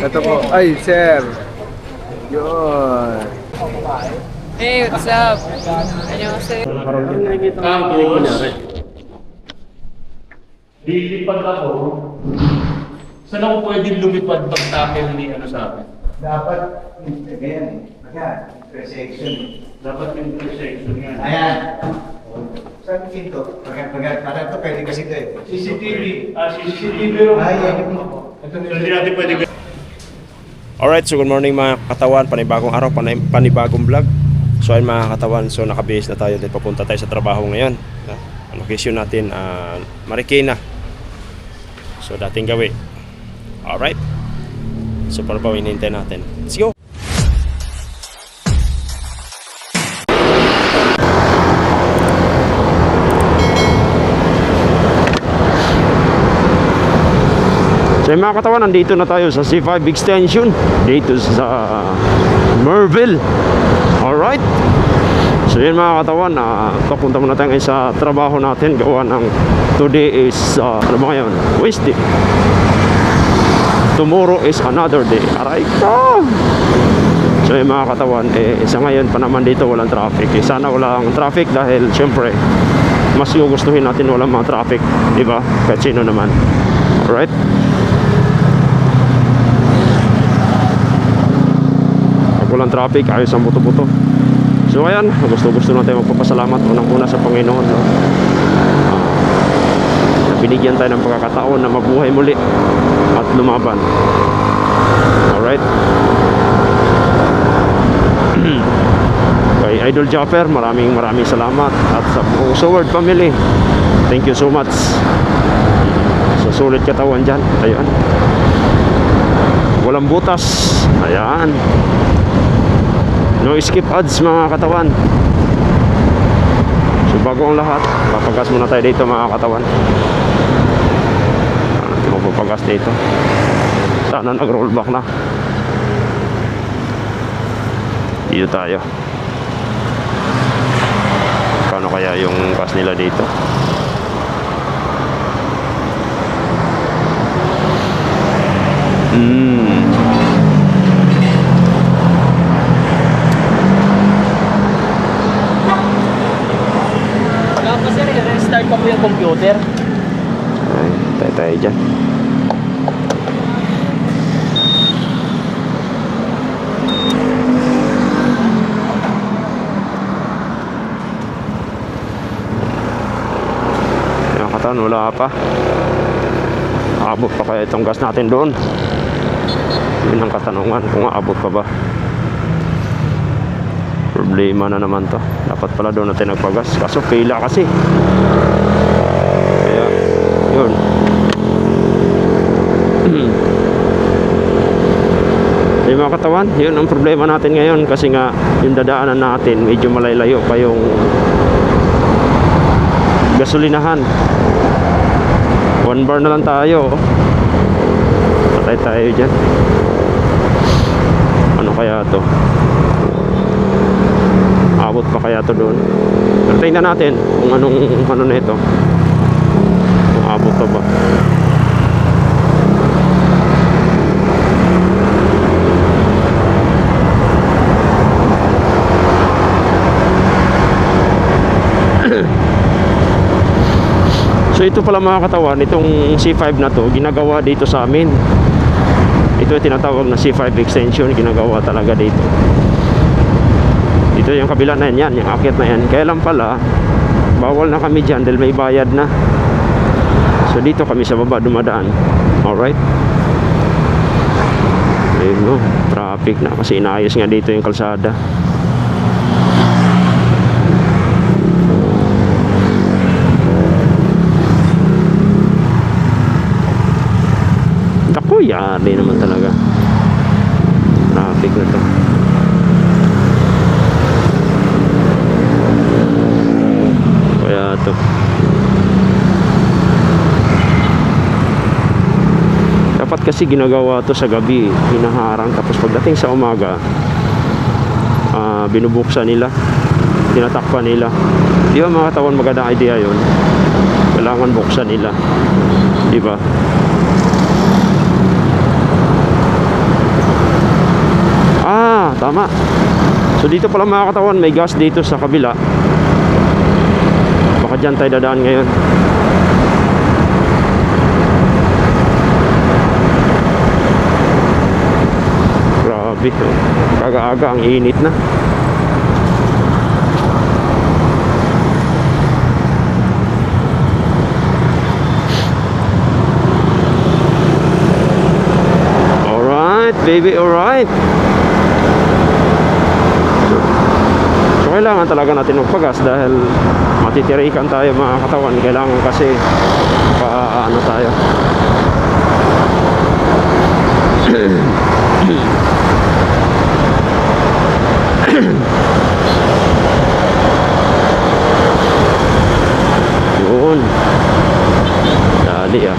Ito po. Ay, sir. Yun. Hey, what's up? Annyeonghaseyo. Tapos, lilipad ako. Saan ako pwedeng lumipad pag tackle ni ano sa akin? Dapat, ganyan, intersection. Dapat yung intersection yan. Ayan. Saan pinto? Para ito, pwede kasi ito eh. CCTV. CCTV room. Ay, yan yung So, hindi natin pwede. Alright, so good morning mga katawan, panibagong araw, panibagong vlog. So ayun mga katawan, so nakabihis na tayo, papunta tayo sa trabaho ngayon. Ang location natin, Marikina. So dating gawi. Alright, so para pa hinihintay natin. Let's go! So mga katawan, nandito na tayo sa C5 Extension dito sa Merville. Alright. So yun mga katawan, papunta muna tayo sa trabaho natin. Gawa ng today is ano ba ngayon? Wednesday. Tomorrow is another day. Aray ka! So yun mga katawan, sa ngayon pa naman dito walang traffic. Sana walang traffic dahil syempre mas gugustuhin natin walang mga traffic, diba? Kahit sino naman. Alright. Walang traffic, ayos ang buto-buto. So ayan, gusto natin magpapasalamat unang-una sa Panginoon, no? Na binigyan tayo ng pagkakataon na mabuhay muli at lumaban. Alright. Kay Idol Japper, maraming salamat. At sa buong Sword family, thank you so much. So sulit katawan dyan. Ayan, walang butas. Ayan, no skip ads mga katawan. So bago ang lahat, papagas muna tayo dito mga katawan. Mapapagas dito. Sana nag-roll back na. Dito tayo. Paano kaya yung gas nila dito? Restart pa po yung computer. Ay, tayo dyan. Nakakataon, wala pa. Aabot pa kaya itong gas natin doon? Yun ang katanungan, kung aabot pa ba. Problema na naman to. Dapat pala doon natin nagpagas, kaso pila kasi. Kaya yun. Yung mga katawan, yun ang problema natin ngayon. Kasi nga yung dadaanan natin medyo malaylayo pa yung gasolinahan. 1 bar na lang tayo. Patay tayo dyan. Ano kaya to? Abot pa kaya to doon? Pero tingnan natin kung ano na ito, kung abot pa ba. So ito pala mga katawan, itong C5 na to ginagawa dito sa amin. Ito yung tinatawag na C5 extension, ginagawa talaga dito. Ito yung kabila na yan, yung akit na yan. Kaya lang pala, bawal na kami dyan dahil may bayad na. So dito kami sa baba dumadaan. Alright. Ayun no, traffic na kasi inaayos nga dito yung kalsada. Ako, yari naman talaga. Traffic na to. To. Dapat kasi ginagawa to sa gabi, hinaharang, tapos pagdating sa umaga binubuksan nila, tinatakpan nila. Di ba mga katawan, magandang idea yun. Kailangan buksan nila, di ba? tama. So dito pala mga katawan, may gas dito sa kabila. Baka dyan tayo dadaan ngayon. Grabe, oh. Kaga-aga ang init na. Alright, baby, alright. So kailangan talaga natin magpagas dahil matitirikan tayo mga katawan. Kailangan kasi ano tayo. Yun. Dali ah.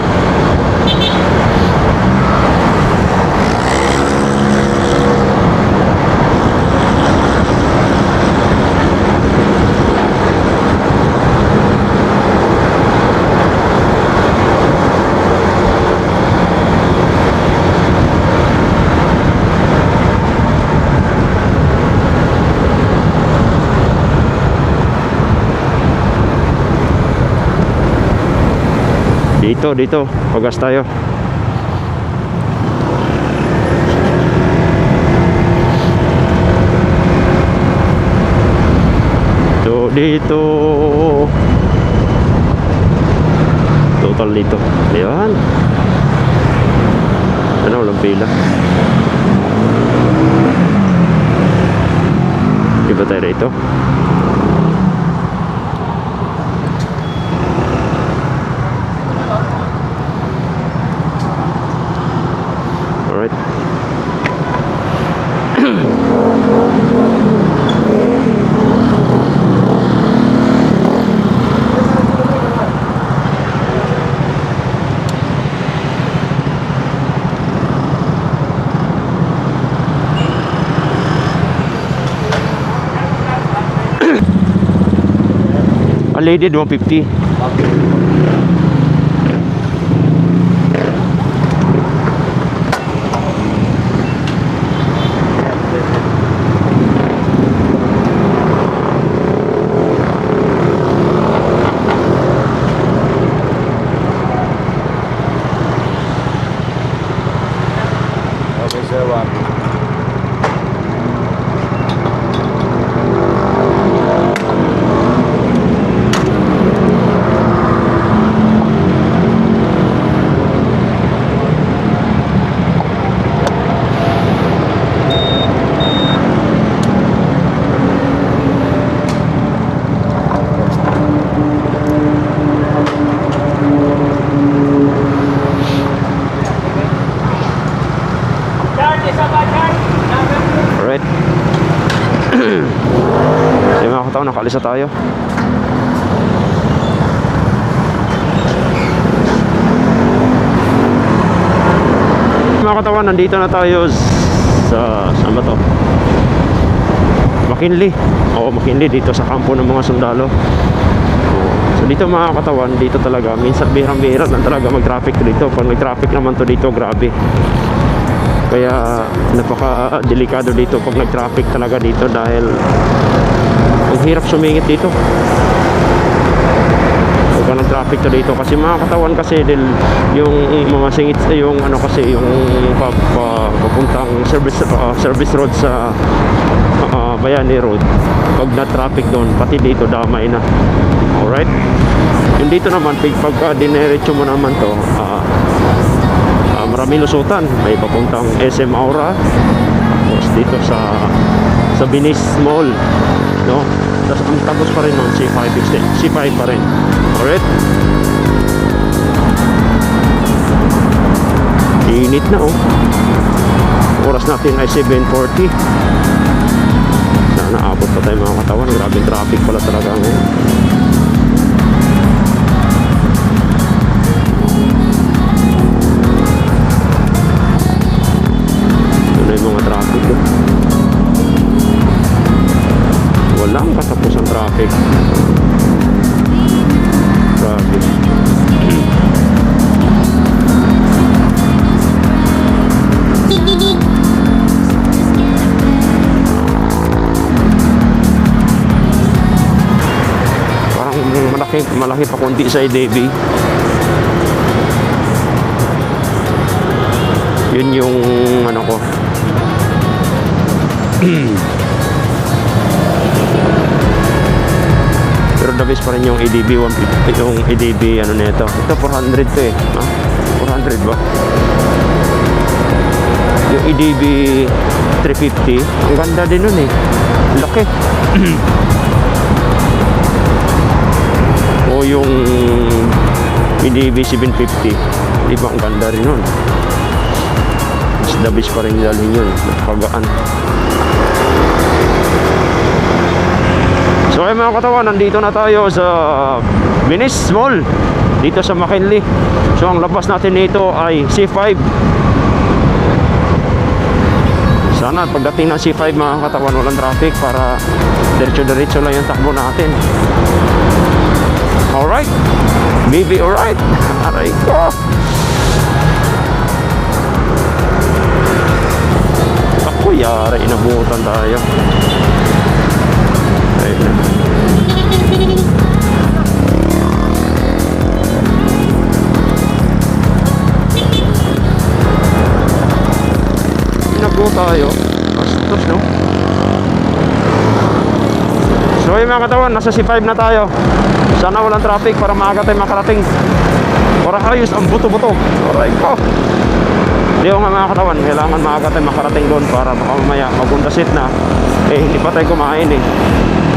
Dito, pagas tayo. Dito. Total dito. Ayan. Ano, walang pila. Iba tayo dito. Alright. Unleaded 150. Okay, sir, one. Alright. So mga katao, nakaalis na tayo. Mga katawan, nandito na tayo sa, saan ba to? McKinley. Oo, McKinley, dito sa kampo ng mga sundalo. So dito mga katawan, dito talaga minsan bihirang-bihira lang talaga mag-traffic dito. Pag nag-traffic naman to dito, grabe. Kaya napaka-delikado dito pag nag-traffic talaga dito dahil ang hirap sumingit dito. Pag nag-traffic to dito kasi mga katawan kasi yung mga singit yung ano kasi yung papuntang service road sa Bayani Road. Pag na-traffic doon, pati dito damay na. Alright? Yung dito naman pagka dinerecho mo naman to, marami lusutan. May papuntang SM Aura, tapos dito sa Binis Mall, no? Tapos ang tapos pa rin nun C5 pa rin. Alright, init na oh. Oras natin ay 7:40. Sana abot pa tayo mga katawan. Grabe traffic pala talaga ngayon. Mga traffic eh. Walang katapusan traffic. Grabe. malaki pa konti sa EDB. Yun yung ano ko. Pero the best pa rin yung EDB 150, yung EDB ano nito. Ito 400 to eh. Ha? 400 ba? Yung EDB 350, ang ganda din nun eh. Laki. O yung EDB 750, di ba ang ganda rin nun? Mas the best pa rin dalhin yun. Nakagaan. So ay mga katawan, nandito na tayo sa Venice Mall dito sa McKinley. So ang labas natin nito ay C5. Sana pagdating ng C5 mga katawan walang traffic para diretso-diretso lang yung takbo natin. Alright, baby, alright. Aray ko. Ako yara, inabutan tayo. Pinagbo tayo. Bastos, no? So yung mga katawan, nasa C5 na tayo. Sana walang traffic para maaga tayo makarating. Para ayos ang buto-buto. Aray ko. Hindi ko nga mga katawan, kailangan maaga tayo makarating doon para baka mamaya mag-undasit na. Eh hindi pa tayo kumain eh.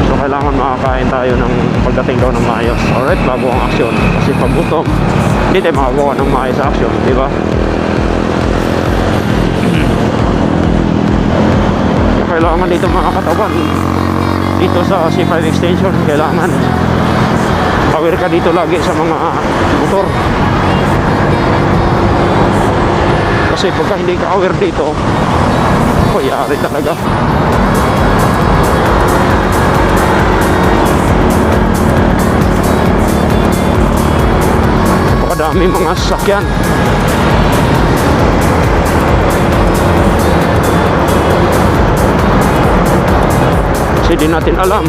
So kailangan makakain tayo ng pagdating daw ng maayos. Alright, bago ang aksyon. Kasi pag gutom, hindi tayo makagawa ng maayos sa aksyon, di ba? Kailangan dito mga katawan, dito sa C5 extension, kailangan aware ka dito lagi sa mga motor. Kasi pagka hindi ka aware dito, yari talaga. Dami mga sasakyan. Kasi di natin alam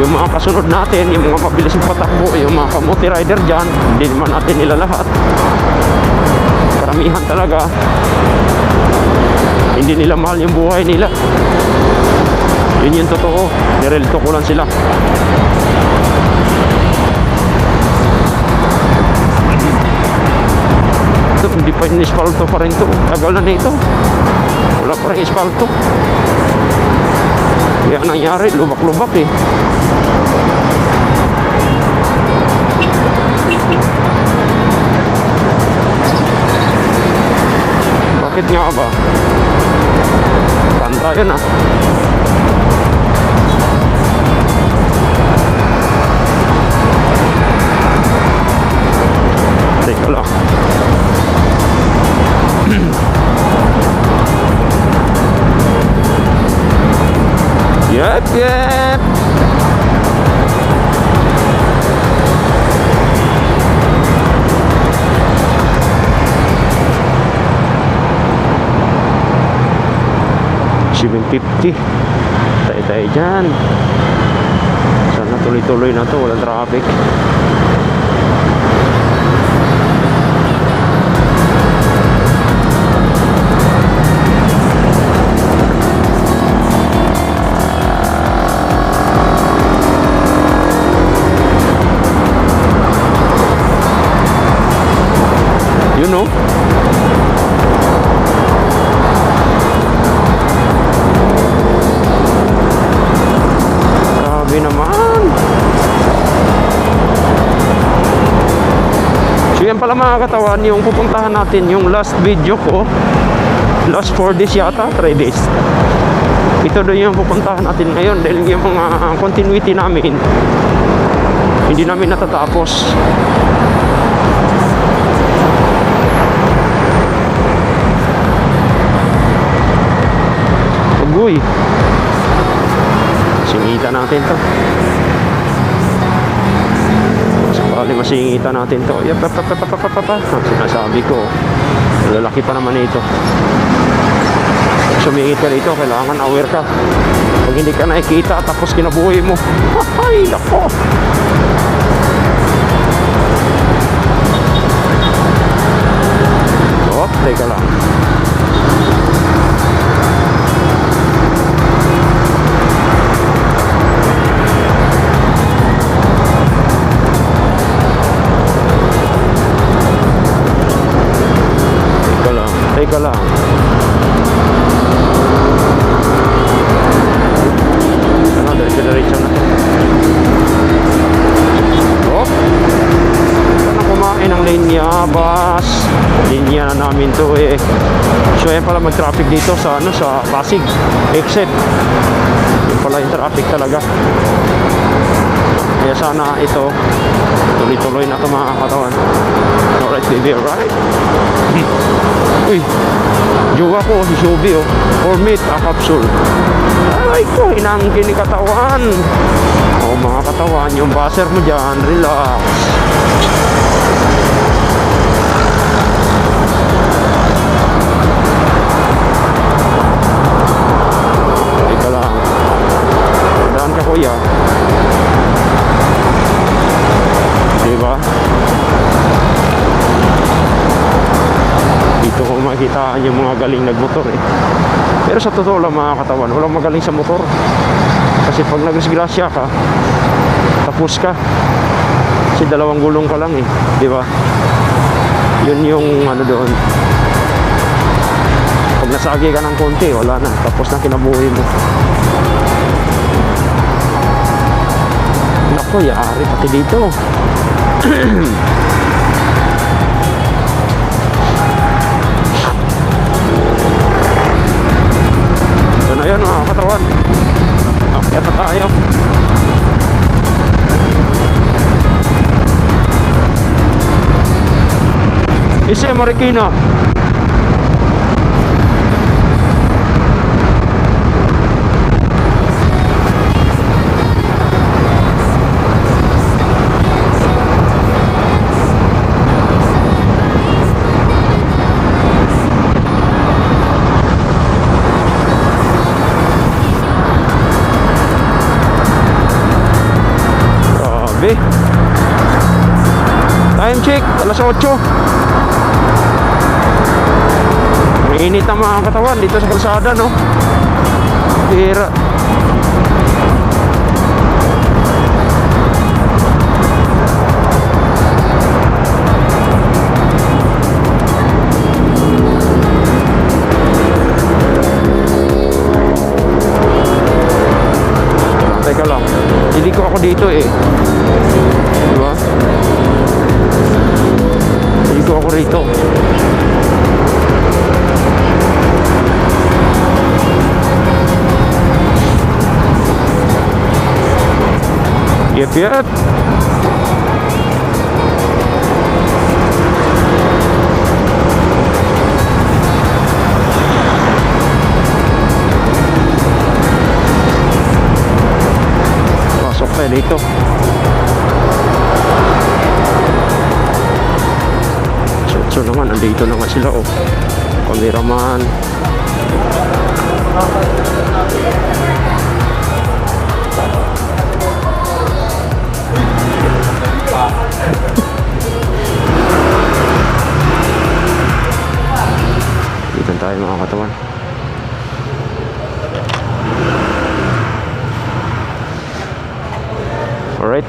yung mga kasunod natin, yung mga mabilis patakbo, yung mga kamote rider dyan, hindi naman natin nila lahat. Karamihan talaga hindi nila mahal yung buhay nila. Yun yung totoo, nirelto ko lang sila. Hindi pa yung ispalto pa rin to. Tagal na nito. Wala pa rin ispalto. Kaya nangyari, lubak-lubak eh. Bakit nga ba? Kanta yun ah. Teka lang. Yep, yep. $750. Tayo dyan. Sana tuloy-tuloy na to, walang traffic. You know? Grabe naman. So yan pala mga katawan, yung pupuntahan natin, yung last video ko, last 4 days yata, 3 days. Ito doon yung pupuntahan natin ngayon dahil yung mga continuity namin hindi namin natatapos. Uy, singitan natin to. Sakali masingitan natin to. Sinasabi ko, lalaki pa naman ito. Pag sumingit ka dito, kailangan aware ka. Pag hindi ka nakikita tapos kinabuhay mo, ay nako, Teka lang. Teka lang. Teka lang. Ano, diretso na to. Oh. Ano kumain ng linya, bus. Linya na namin to eh. So yan pala mag-traffic dito sa ano, sa Pasig exit. Yun pala yung traffic talaga. Kaya sana ito tuloy-tuloy na ito mga katawan. Alright baby, alright. Uy, jowa ko si Shubi oh. Or meat, a capsule. Ay ko, hinangkin ni katawan. Oh mga katawan, yung buzzer mo dyan, relax. Teka lang. Daan ka kuya. Diba? Dito ko makikita yung mga galing nagmotor eh. Pero sa totoo lang mga katawan, walang magaling sa motor. Kasi pag nagdisgrasya ka, tapos ka. Kasi dalawang gulong ka lang eh. Diba? Yun yung ano doon. Pag nasagi ka ng konti, wala na. Tapos na kinabuhi mo. Naku, yari pati dito. So na yun mga katawan. Akyat na tayo. Ise Marikina. Time check, alas 8. Mainit ang mga katawan dito sa kalsada, no? Tira. Teka lang, hindi ko ako dito eh. Diba? Hindi ko ako rito. Yep. Pasok tayo dito. So naman, andito naman sila oh. Cameraman. Dito tayo mga katawan. Alright.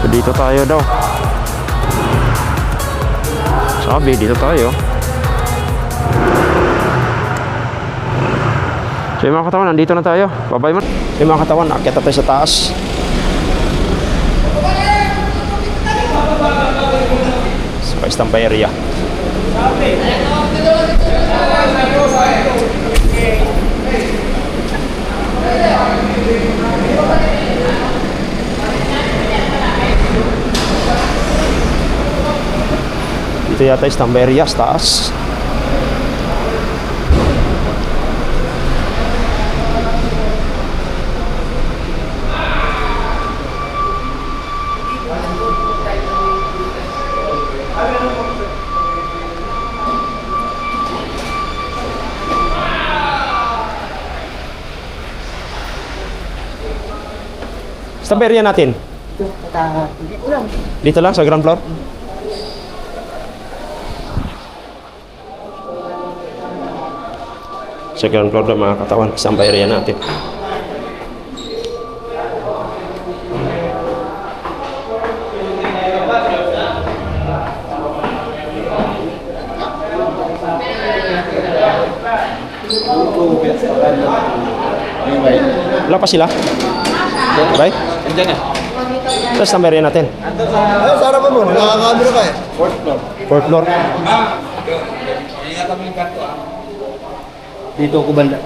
So dito tayo daw. Sabi, dito tayo. So yung mga katawan, nandito na tayo. Bye-bye man. So yung mga katawan, nakakita tayo sa taas. Sa Istanbul area. Dito yata Istanbul area, sa taas. Saan ba area natin? Dito lang, sa ground floor? Sa ground floor na mga katawan, saan ba area natin? Wala pa sila? Right? Andiyan na. Tapos saan ba area natin? Ay, sa harapan mo. Nakakamera ka eh. Fourth floor? Dito ako banda.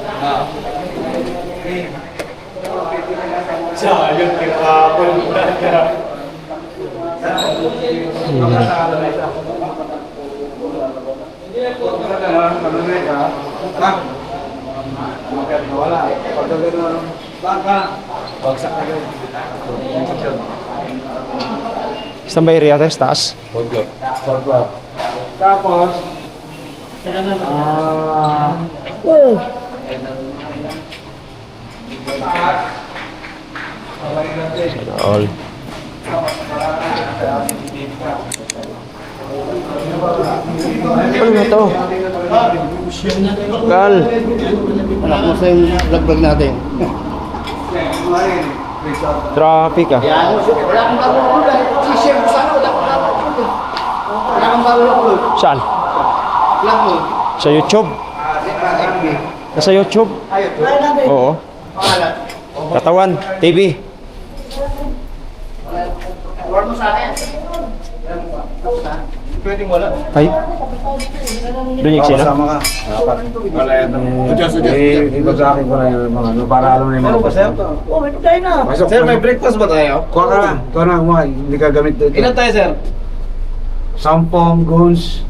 Saan ba area natin? Taas? Tapos, All. Ano na to? Gal. anak mo sa yung vlog natin. Traffic ah. Wala kang bago i-share ko sana. Wala kang bago Saan? vlog mo. Sa YouTube? Nasa YouTube? Ayun. Oo. Pangalan. Katawan. TV. Wala mo sa akin. Pwedeng wala. Ay. Doon yung sino? ka. Wala yan. Ibag sa akin ko na yung mga ano, para alam na yung mga sir? Oh, may pagkain na. Sir, may breakfast ba tayo? Kuha ka na. Kuha na, kumain. Hindi ka gamit dito. Ilan tayo, sir? 10 goons.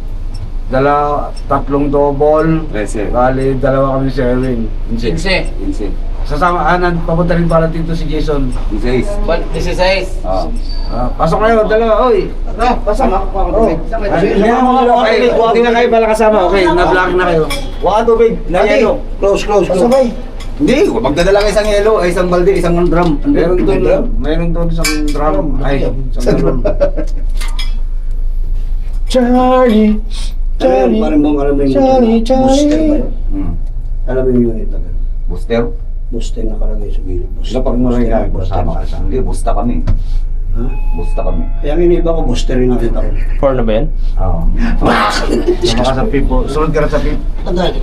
3 double. Bali, 2 kami sharing. 15. Sasama, papunta rin pala dito si Jason. 16. Pasok kayo, 2. Oy! Pasok. Hindi na kayo pala kasama. Okay, na-block na kayo. Wala tubig. Na yelo. Close. Pasabay. Hindi, magdadala ka isang yelo, ay isang balde, isang drum. Meron doon isang drum. Ay, isang drum. Charlie. Parang bang alam mo yung Charlie. booster ba yun? Alam mo yung unit na gano'n. Booster? Booster nakalagay sa gilid. Kapag mo rin ka, Kasama ka sa. Hindi, busta kami. Ha? Busta kami. Kaya ang iniba ko, booster rin natin ako. 4 na ba yan? Oo. Sama ka sa pipo. Sunod ka na sa pipo.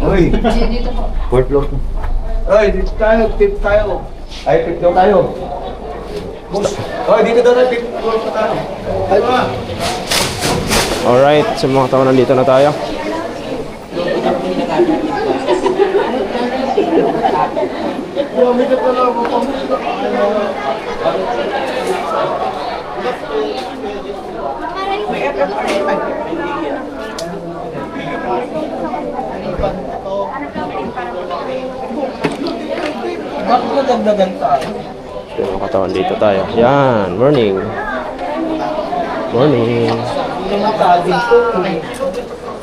Uy! Fourth floor. Oy, dito tayo. Tip tayo. Ay, pick daw tayo. Uy, dito daw tayo, pick. Ay, ma. Alright, sa mga tao nandito na tayo. Bakit nadagdagan tayo? So, mga katawan dito tayo. Yan, morning. Morning. dito.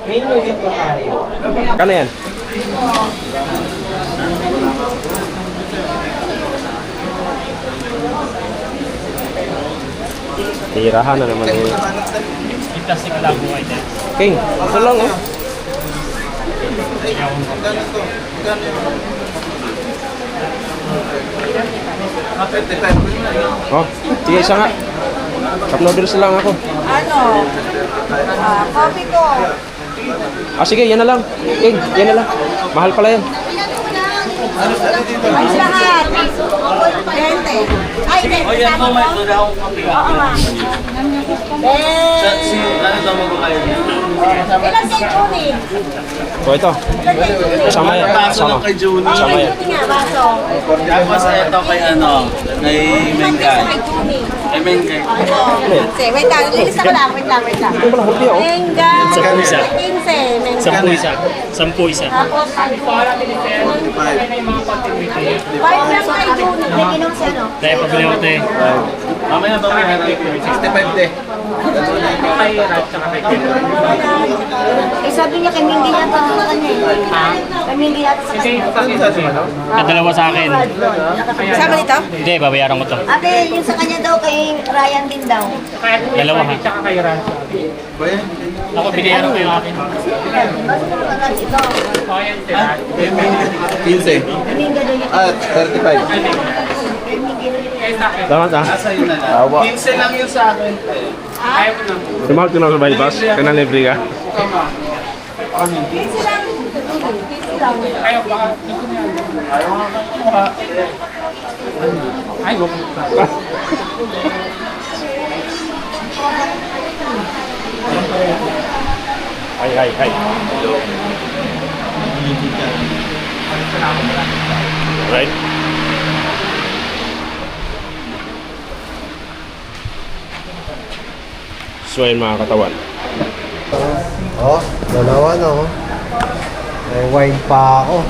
May unit pa tayo. Kano yan? Tirahan na naman yun. Plastic lang mo ay King, ito lang oh. Oh, sige, isa nga. Cup noodles lang ako. Ano? Coffee ko. Ah, sige, yan na lang. King, yan na lang. Mahal pala yan. Ay, lahat. 20. Ay, 20. O yan po, may tuna akong kape. Oo nga. Si, ano daw mag-umayo? Ilan kay Juni? So, ito. Ilan kay Juni? Kasama yan. Baso lang kay Juni. Oo, Kasama kay yan. Juni nga, baso. Tapos ito kay ano, kay Isang piso Mengay. kay Juni. Kay Mengay. Ano? Sige, wait lang. Lilis ako lang. Wait lang. Ito pala, happy oh. Mengay. 10 isa. 15. 10 isa. 10 isa. Tapos, 5 lang tayo doon. Naginom siya, no? Dahil pabili ako te. Mamaya ba may 65 te. Eh, sabi niya kay Mindy yata sa kanya eh. Kay Mindy yata sa kanya. Dalawa sa akin. Kasama dito? Hindi, babayaran ko to. Ate, yung sa kanya daw kay Ryan din daw. Dalawa ha. Ako, binayaran ko yung akin. Ito. 15. Mindy daw yung 35. Salamat ah. Awa. 15 lang yun sa akin. Tumawag ko na sa bypass. Kanang libre ka. Pizza lang. Pizza lang. Hai. Right. So ayun mga katawan. Oh, dalawa na oh. May wine pa ako.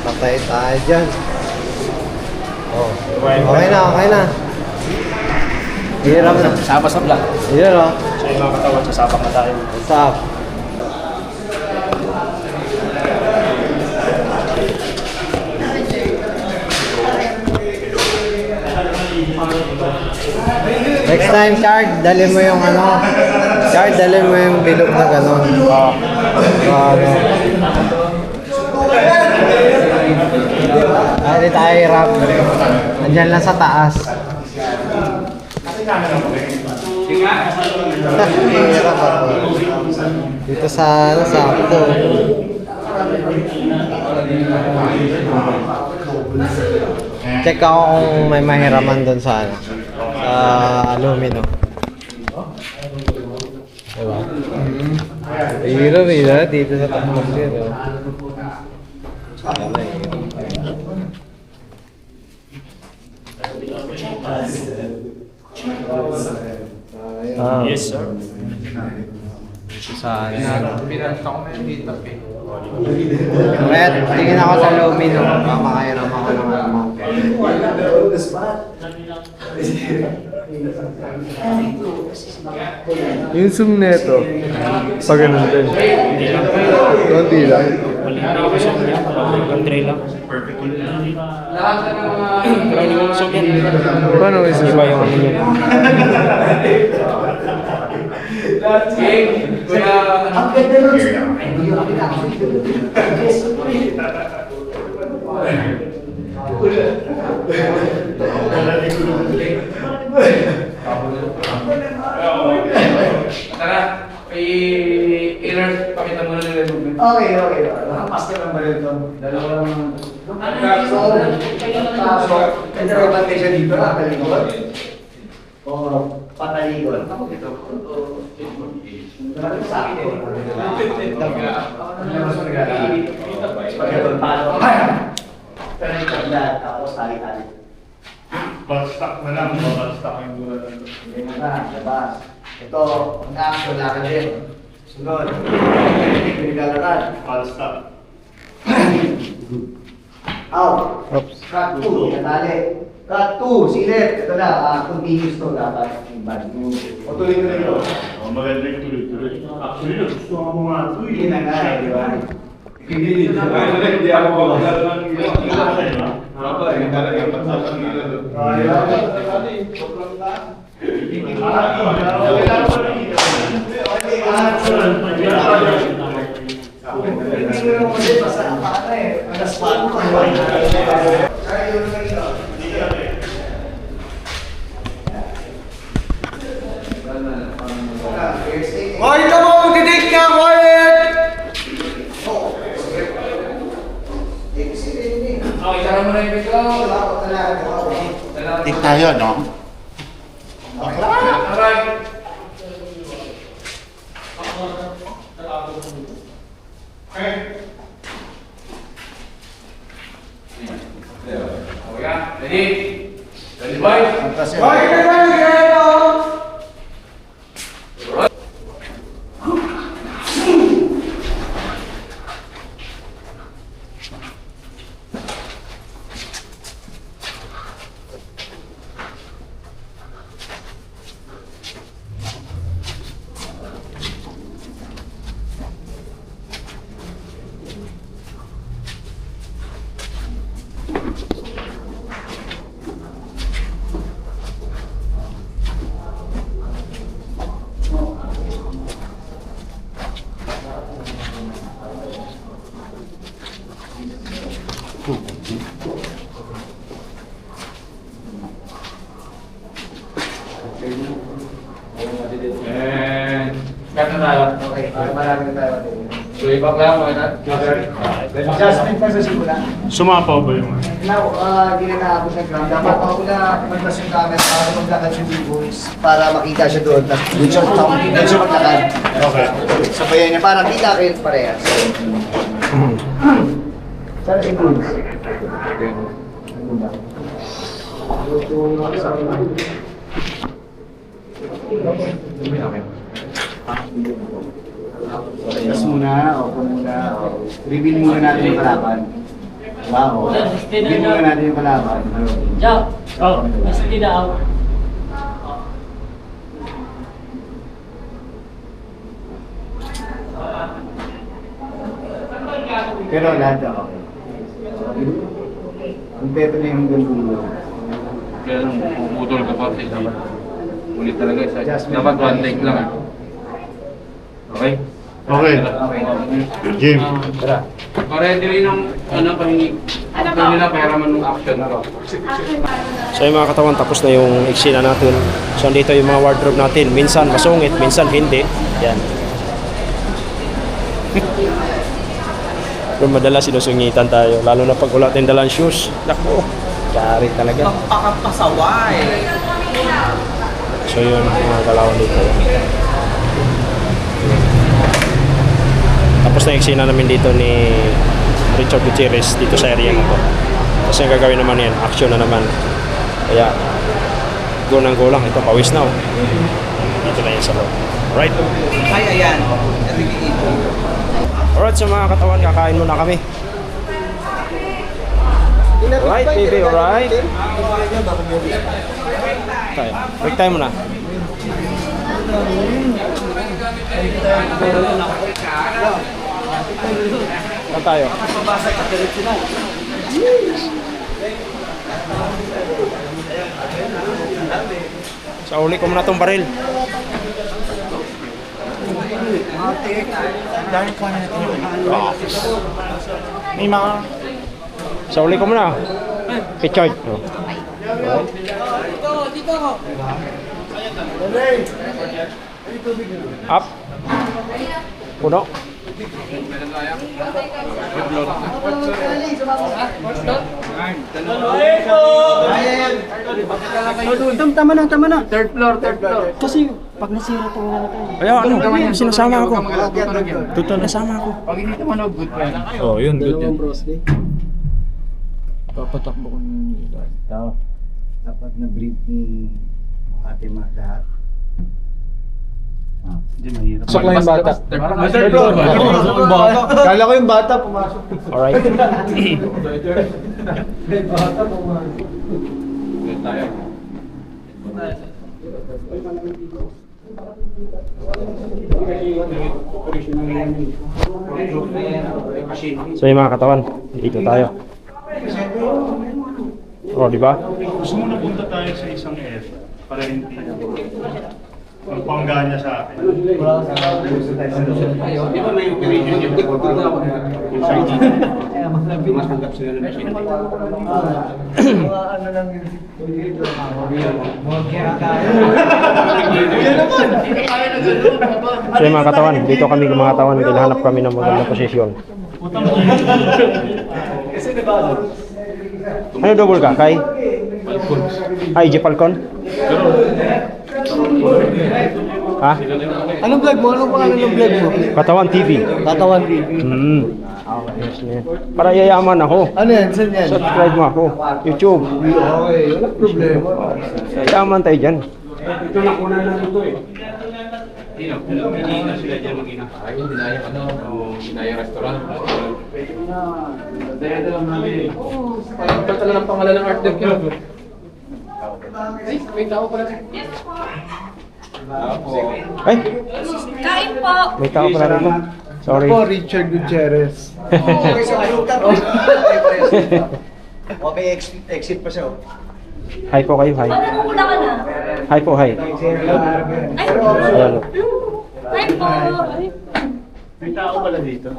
Patay tayo dyan. Oh, okay na. Hirap na. Sapa sa vlog. Yan oh. So yung mga katawan, sasapak na tayo. What's up? Next time, Chard, dali mo yung ano. Chard, dali mo yung bilog na gano'n. Hindi tayo hirap. Andyan lang sa taas. Hirap ako. Dito sa ano, sakto. Check ako kung may mahiraman doon sa ano. Sa alumino. Diba? Hirap dito sa tapos yun. Yes, sir. Sa Red, tingin ako sa alumino. Makakairam ako ng ano. Yung zoom neto, pag ganun din. Kunti lang. Country lang. Pero hindi mo masok yan. Paano may Iba yung ano yun. Tara, i-alert, pakita mo na nila yung movement. Okay. Nakapas ka lang ba rin ito? Dalawa lang. Ito ang patay siya dito na, talikod. O patalikod. Sa akin eh. Talikod na, tapos tali-tali. Bastak na lang, bastak yung gula. Hindi mo na, labas. Ito, ang action natin din. Sunod. Pinagalaran. Bastak. Out. Oops. Cut 2, natali. Cut 2, silip. Ito na, continuous to dapat. O tuloy ko ito. Maganda yung tuloy-tuloy. Actually, gusto ko mga ito eh. Hindi na nga eh, di ba? Hindi ako magagalang yun. Ako eh, talaga patatang yun. Quiet ako! Magdidig ka! Quiet! Okay, tara mo na yung video. Tik tayo, no? Alright. Okay, ready? Ready, boy? Quiet ka! Kaya na tayo. Okay, para marami na tayo. So, ibak lang, mga nat. Adjustment pa sa simula. Sumapaw ba yung... Now, hindi na naabot ng ground. Dapat ako na magpas yung camera para maglakad yung big-boys para makita siya doon. Tapos doon siya maglakad. Okay. Sabayan niya para kita kayo parehas. Sana si Bruce. Tapos muna, opo muna. Reveal muna natin yung kalaban. Wow. Reveal muna natin yung kalaban. Oh. Pero lahat okay. Kompleto na yung hanggang dulo. Kaya lang, puputol ka pa. Ulit talaga isa. Adjustment. Dapat one take lang. Okay? Okay. Okay. Game. Tara. Para din rin ang pahingig. After nila, pera man ng action na ro. So yung mga katawan, tapos na yung eksena natin. So dito yung mga wardrobe natin. Minsan masungit, minsan hindi. Yan. Pero madalas sinusungitan tayo. Lalo na pag wala tayong dalang shoes. Naku, kari talaga. Napakapasaway. So yun, mga kalawan dito. Tapos na yung eksena namin dito ni Richard Gutierrez dito sa area na to. Tapos yung gagawin naman yan, action na naman. Kaya, go ng go lang. Ito, pawis na oh. Dito na yan sa loob. Alright? Ay, ayan. Alright, so mga katawan, kakain muna kami. Alright, baby, alright. Tayo. Break time muna. Saan tayo? Sa uli ko muna itong baril. May mga... Sa uli ko muna. Pitchard. Up. Puno. Tama na. Third floor. Kasi pag nasira ito na tayo. Kaya ano, sinasama ako. Total nasama ako. Pag hindi naman good pa. Oh, yun. Good yun. Papatakbo ko ng tao. Dapat na-brief ni ate lahat. Pasok lang yung bata. Third floor. Kala ko yung bata pumasok. Alright. Bata pumasok. So yung mga katawan, dito tayo. Oh, di ba? Gusto mo na punta tayo sa isang area para hindi ang pangganya sa akin. Di ba may operation yung mas tanggap sila ng machine. Ano lang yun? So yung mga katawan, dito kami mga katawan, naghahanap kami ng magandang posisyon. Ano double ka? Kay? Ay, J. Falcon? Ha? Anong vlog mo? Anong pangalan ng vlog mo? Katawan TV. Katawan TV. Yes, yan. Para yayaman ako. Ano yan? Saan yan? Subscribe mo ako. YouTube. Okay, wala problema. Yayaman tayo dyan. Hindi na sila dyan mag-inakain. Dinaya dinaya restaurant. Daya lang namin. Parang talaga ng pangalan ng art deck yun. Ay, may tao pala. Ay, Kain po! may tao pala rito. Sorry. Ako, Richard Gutierrez. Okay, so ayun ka. Okay, exit pa siya. Hi po kayo, hi. Bakit muna ka na? Hi po, hi. Ay! Ayan. Ay po! May tao pala dito.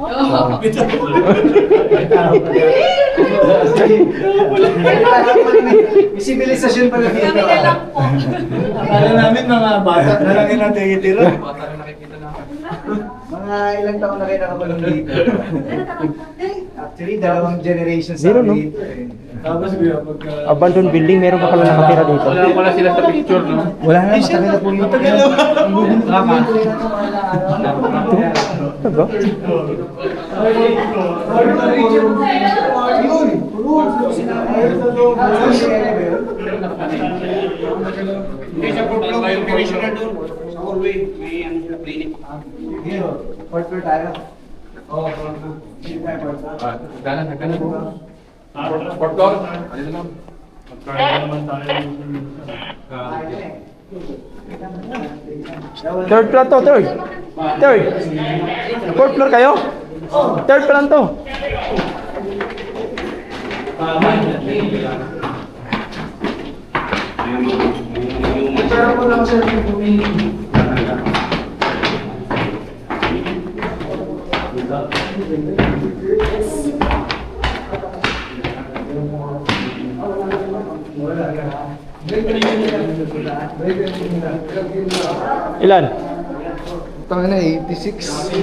May civilization pala dito. Kami na lang po. Akala namin mga bata na lang yung natitira. Bata na nakikita namin. Mga ilang taon na kayo nakakulong dito. Actually, dalawang generation sa Meron, no? dito eh. Tapos kuya, pagka... Abandoned building, meron pa pala nakatira dito. Wala pala sila sa picture, no? Wala na, matagal na po yun. Matagal na Ito ba? Fourth floor tayo. Nagkanan. Fourth floor. Ano naman? Magkaya naman tayo. Third floor to, third. Third. Fourth floor kayo? Third pa lang to. Ilan? Tanga na, 86.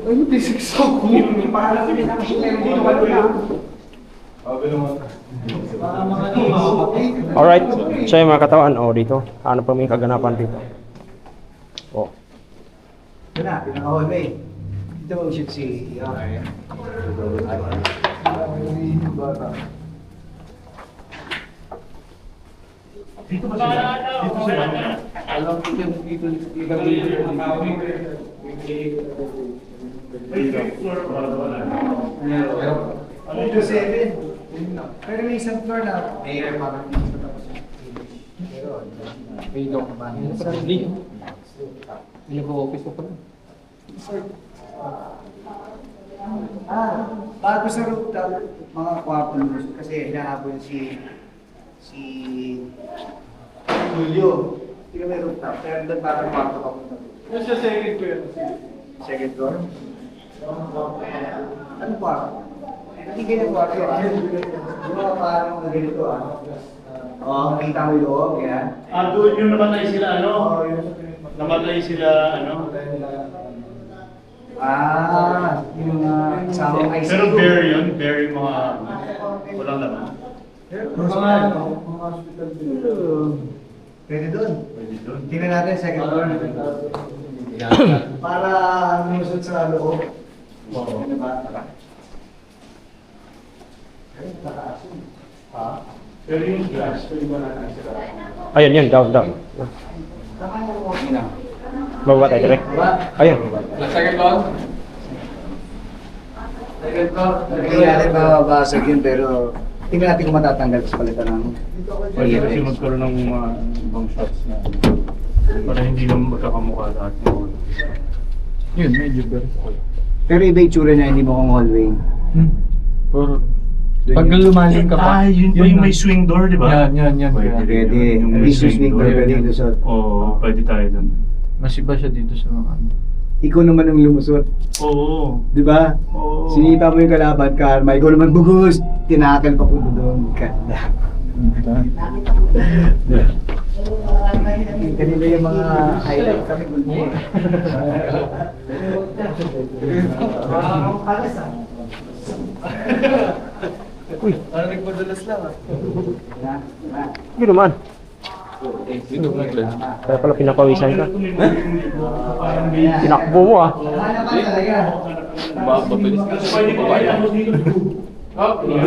Ano, 86 ako? Alright. So yung mga katawan, oh dito. Ano pa may kaganapan dito? Oh. Ito na, pinaka-hallway. Dito mo shoot si... Dito ba sila? Dito sila. Alam ko dito. Dito 7. Pero may isang floor na. Parang dito sa tapos. May dog ba? Hindi ko office ko pala. Bago sa rooftop, mga kwarto lumusot kasi hinahabol si Julio. Hindi kami rooftop, pero doon parang kwarto ka punta. Ano siya second ko yun? Second floor? Ano kwarto? Hindi ganyan kwarto yun. Yung mga parang na ganito Oo, makita mo yung loob, yan. Doon yung namatay sila, ano? Namatay sila, ano? Yung mga kasama ICU. Pero bare yun, bare yung mga walang laman. Mga hospital pwede doon. Pwede doon. Tingnan natin second floor. Para lumusot sa loob. Ano ba? Pero yung glass, pwede ba natin sila? Ayun, yun, down. Bababa tayo direct. Ayun. Second floor? Second floor. Hindi natin mababasag yun pero tingnan natin kung matatanggal sa palitan ng Pwede kasi magkaroon ng mga ibang shots na para hindi naman magkakamukha lahat. Yun, medyo better. Pero iba yung tsura niya, hindi mo kong hallway. Pag lumalim ka pa. Yun pa yung may swing door, di ba? Yan. Pwede. Yung Hindi may swing door, door. pwede lusot. Oo, pwede tayo doon. Mas iba siya dito sa mga ano. Ikaw naman ang lumusot. Oo. Di ba? Oo. Sinita mo yung kalaban, Karma. Ikaw naman bugos. Tinakal pa po doon. Ganda. Kanina yung mga highlight kami. Uy, Parang nagpadalas lang yun naman. Dito na Glenn. Kaya pala pinapawisan ka. Tinakbo mo ah. Mabilis ka.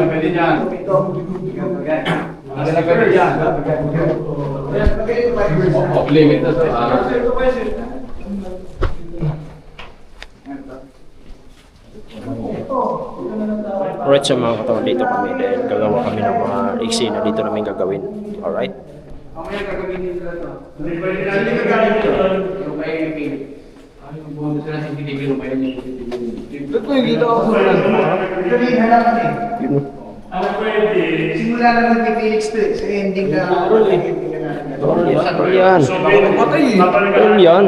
Pwede dyan. Pwede dyan. Limit na to. Alright, sa mga katawan dito kami dahil gagawa kami ng mga eksena dito namin gagawin. Alright? Mamaya gagawin nila to. Sino gagawin nito? Yung may pilit. Yung bonus na sa CCTV, yung may Ba't mo yung ginawa ko na? Ito rin, halaman eh. Simula na mag-Felix to eh. Sa ending na Yan. Yan.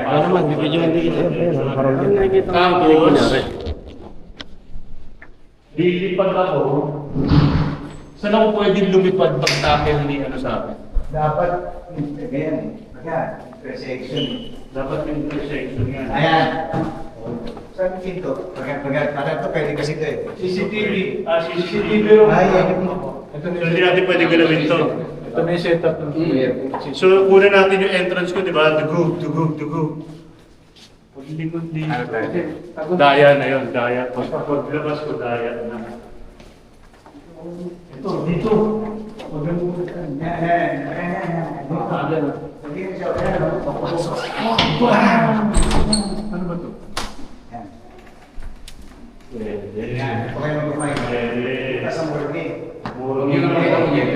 Ano naman, bibidyohan din kita. Ayun, nakaroon din. Tapos, lilipad ako. Saan ako pwede lumipad pag tackle ni ano sa akin? dapat, ganyan eh. Yan, intersection. Dapat yung intersection yan. Ayan. Saan yung pinto? Para ito, pwede kasi ito eh. CCTV. CCTV room. Ay, yan yung So, hindi natin pwede galawin to. Ito na yung setup ng So, kuna natin yung entrance ko, di ba? Dugo. Paglikod dito. Daya na yun, daya. Paglabas ko, daya na. Ito, dito. Ano ba to? Pwede.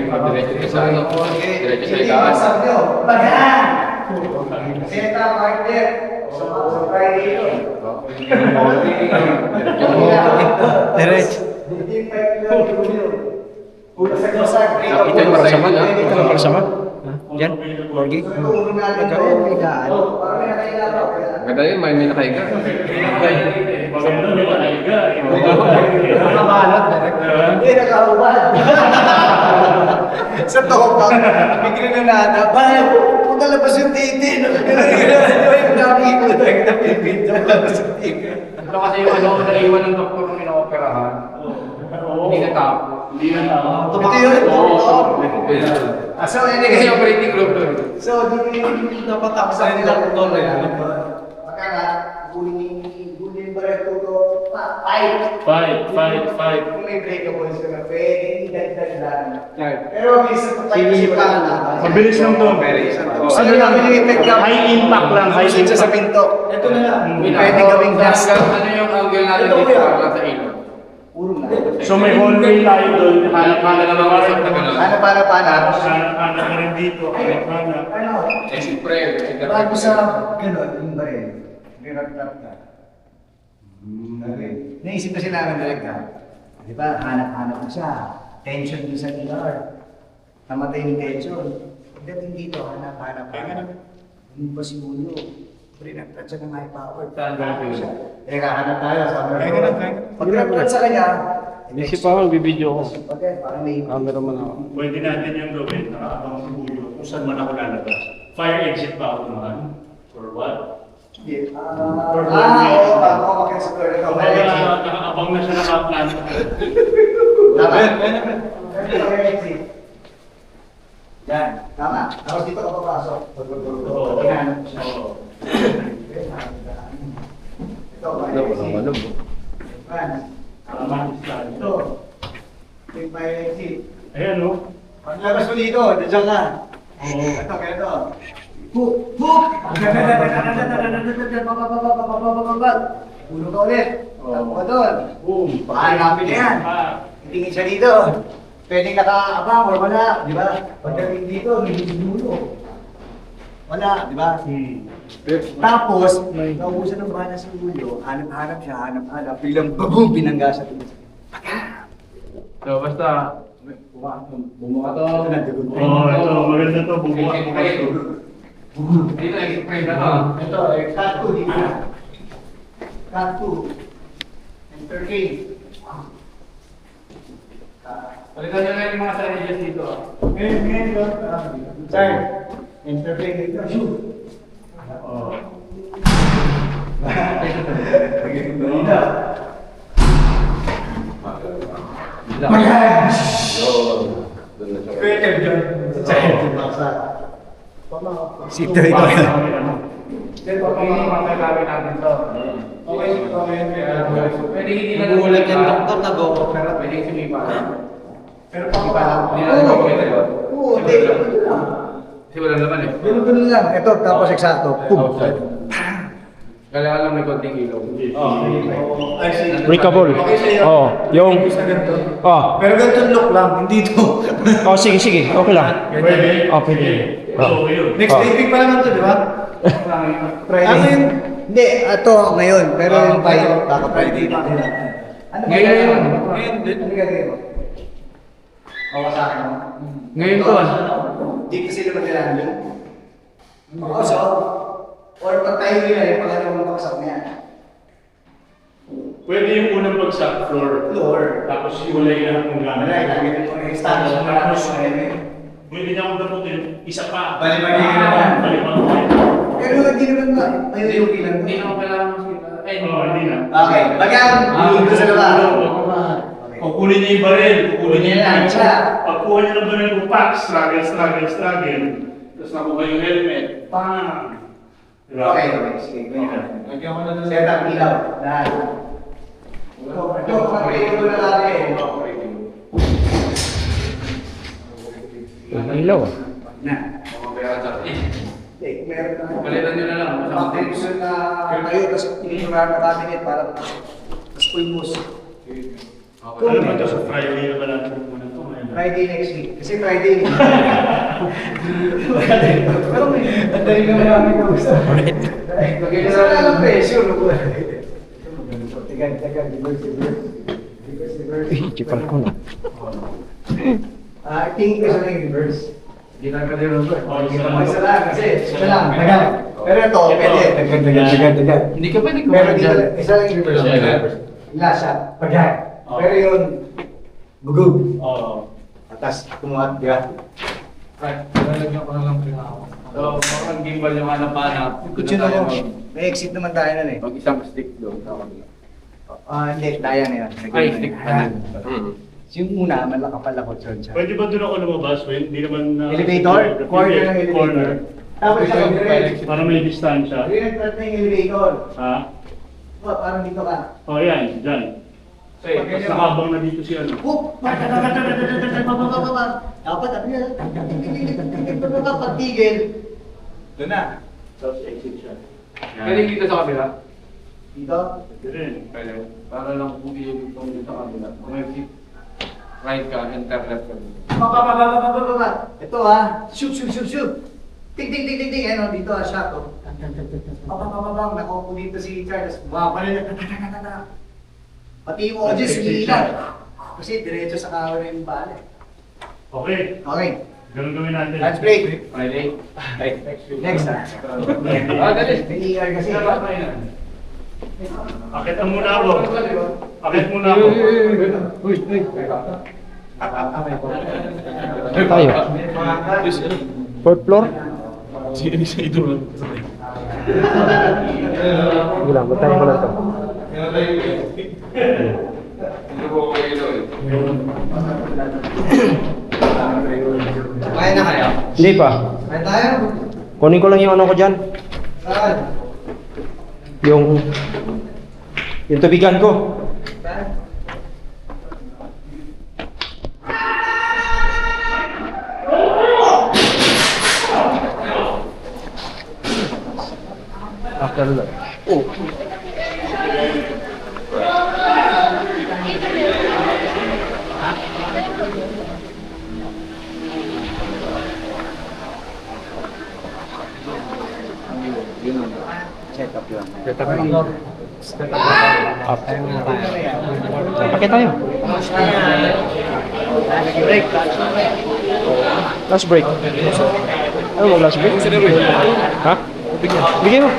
diretso sa ano. Diretso sa itaas. Seta, partner. Sa Friday yun. Diretso. Ito yung para sama? Ito yung para sama? Yan? Morgie? Maganda yun, may nakahiga. Maganda nila naiga. Hindi, nakahubad. Sa tokak, bigla na nata. Bahay, punta labas yung titi. Yung dami ko nagpipinta labas yung titi. Ito kasi yung ano, naiwan ng doktor nung ina-operahan. Hindi natapos. Hindi na tao. Ito yun? So, hindi kasi operating room doon. So, dito napatapos sa nila doktor na yan. Maka nga, guling ba rin ito? Fight. Kung may breakable sila, pwede idagdag lang. Pero minsan pa tayo kasi Mabilis lang to. Ano lang yung effect lang? High impact lang, high High impact. sa pinto. Ito na lang. Pwede gawing gas. Ano yung angle natin dito para sa ilog? Puro na. So may hallway tayo doon. Hanap-hanap naman kasi na gano'n. Hanap. Hanap ka rin dito. Hanap. Ano? Eh, siyempre. Bago sa gano'n, yung baril. Rinag-tap ka. Okay. Naisip kasi namin talaga. Di ba, hanap na siya. Tension dun sa ER. Namatay yung tension. Pagdating dito, hanap. Hindi pa si Mulo. Rinag-tap siya ng high power. Siya. Hanap tayo. Pag-rinag-tap sa kanya, Isip ako, bibidyo ko. okay, parang may... Camera man ako. Pwede natin yung gawin. Nakaabang sa buyo. Kung saan man ako lalabas. Fire exit pa ako naman. Or what? Oo, bago ako makita sa floor na ito. Nakaabang na siya nakaplan. Tama. Yan, tama. Tapos dito ka papasok. Oo. Yan. Ito, ito. Yung fire exit. Ayan o. Paglabas mo dito, diyan ka. Ito, ganito. Hook! Puno ka ulit. Tapo ka doon. Boom. Hanapin na yan. Tingin siya dito. Pwedeng nakaabang or wala, di ba? Pagdating dito, hindi sinulo. Wala, di ba? Tapos, naubusan ng bala sa ulo, hanap siya. Biglang babong binangga siya. So, basta, bumuka to. Oo, ito. Maganda to. Bumuha mo kayo. Dito, exit frame na to. Ito, cut 2 dito. Cut 2. Enter key. Palitan nyo na yung mga sarilias dito. Ngayon. Sir, enter key dito. Shoot. Oo. Sito ito. Pwede hindi na Nagulat yung doktor, nag-o-opera. Pwede sumipa. Pero Hindi na nag-o-opera. Oo, hindi. Kasi wala naman eh. Ganun lang. Ito, tapos eksakto. Pum. Kailangan lang may konting ilaw. Recoverable. Oo. Yung... Oh. Pero ganito look lang, hindi ito. Oh, sige. Okay lang. Pwede? Oh, pwede. Okay yun. Next week pa naman ito, di ba? Friday. Ano yun? Hindi, ito ngayon. Pero yung Friday, baka Friday pa. Ngayon yun. Ano gagawin mo? Bawa sa akin mo? Ngayon to ah. Di kasi naman nilanding. Oo, so, or pag tayo nila, yung pangalawang baksak niya. Pwede yung unang bagsak, floor. Floor. Tapos hiwalay na kung Wala, gano'n. ilagay mo yung stand. Tapos, Pwede niya akong daputin, isa pa. Bali-bali ka naman. Bali-bali. Pero hindi naman ba? Mayuyuki lang. Hindi naman kailangan masira. Oo, hindi na. Okay, bagang dito sa labas. Kukunin niya yung baril, kukunin niya Yan, yung siya. pagkuha niya ng baril, pupak, struggle. Tapos nakuha yung helmet, pang! Diba? Okay, sige. Ganyan. Set up ilaw. Lahat. Ito, pag-review na natin. Ilaw ah. Na. Meron na. Balitan nyo na lang. Contribution na kayo, tapos tiniturahan na cabinet para tapos pulmos. Alam mo ito, sa Friday na ba natin muna ito? Friday next week. Kasi Friday. Pero ang dali naman namin yung gusto. Isa na lang pressure. Tagan, reverse. Chipal ko na. I think isa lang yung reverse. Hindi na ka din Robert. Isa lang, kasi isa lang, tagan. Pero ito, pwede. Tagan. Hindi ka pwede Pero kumain dito, dyan. isa lang yung reverse. Last shot, pagyan. Pero yun, bugug. Oo. Atas, kumuhat, di ba? Right. Lalagyan ko na lang pinakawa. So, parang gimbal yung hanap-hanap. Kutsin ako. May exit naman tayo nun eh. Pag isang stick doon. sa kabila. Hindi, daya na yun. Ay, stick pa Ah. din. Yung una, malakapalakot yun siya. Pwede ba doon ako lumabas? Hindi naman Elevator? Corner ng elevator. Corner. Tapos siya, direct. Para may distansya. Direct na yung elevator. Ha? Parang dito ka. O yan, dyan. Tapos nakabang na dito si ano. Hook! Dapat ano yan? Pagtigil. Doon na. Tapos exit siya. Pwede dito sa kabila. Dito. Pwede rin. Pwede. Para lang kung iibig kong dito sa kabila. Kung may flip, right ka, enter left ka dito. Ito ah. Shoot. Ting. Ano, dito ah, shot oh. Nakuha dito si Charles. Bumabalik. Pati yung audience, umiilan. Kasi diretso sa kawan na yung bala. Okay. Okay. Ganun gawin natin. Lunch break. Friday. Next ah. Dali. May ER kasi. Akit ang muna ako. Akit muna ako. Tayo. Fourth floor? Sige lang, batayin ko lang ito. Kaya na kayo? Hindi pa. Kaya tayo? Kunin ko lang yung ano ko dyan. Saan? Yung tubigan ko. Saan? Oh. Check up yun. Up. Pakit tayo. Break. Last break. Ano mo last break? Ha? Bigay mo.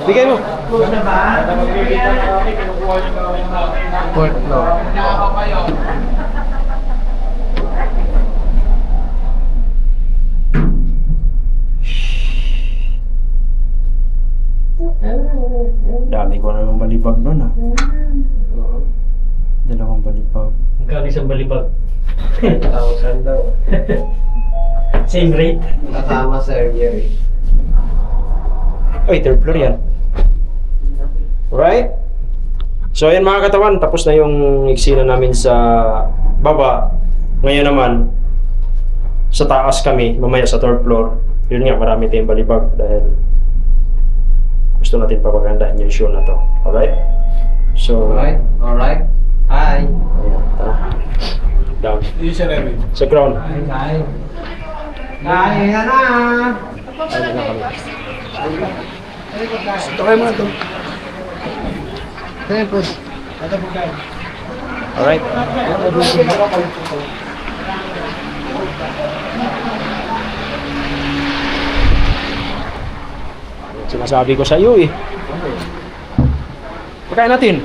Bigay mo. Fourth floor. Dami ko namang balibag nun ah. Dalawang balibag. Magkano isang balibag? 1,000 daw. Same rate? Kasama sa area eh. Ay, third floor yan. Alright? So ayan mga katawan, tapos na yung eksena namin sa baba. Ngayon naman, sa taas kami, mamaya sa third floor. Yun nga, marami tayong balibag dahil gusto natin papagandahin yung show na to. Alright? So, Alright. Hi. ayan, tara. Down. Sa ground. Hi. Hi, na. Ayun na kami. Alright. Sinasabi ko sa iyo eh. Pagkain natin.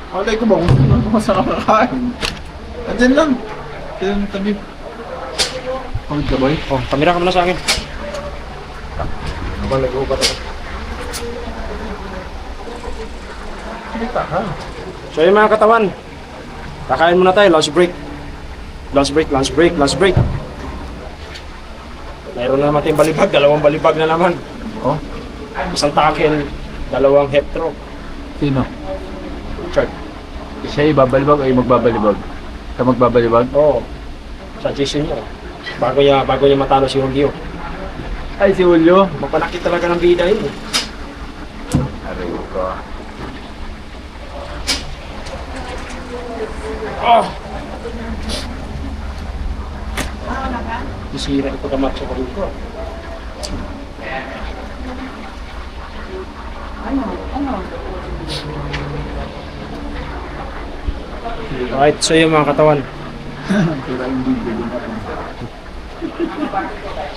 Alay ko ba kung saan ako sa kakain? Andyan lang. Tabi. Pagod ka, boy? Oh, kamera ka muna sa akin. Habang nag-ubat ako. So yung mga katawan, kakain muna tayo, lunch break. Lunch break, lunch break, lunch break. Mayroon na naman tayong balibag, 2 balibag na naman. Oh? Isang tackle, 2 hep throw. Sino? Chart. Siya ibabalibag o yung magbabalibag? Siya magbabalibag? Oo. Suggestion niya. Bago niya matalo si Julio. Ay, si Julio. Mapanakit talaga ng bida yun. Aray ko. Ah! Disira ito kamat sa pagod ko. Alright, so yung mga katawan.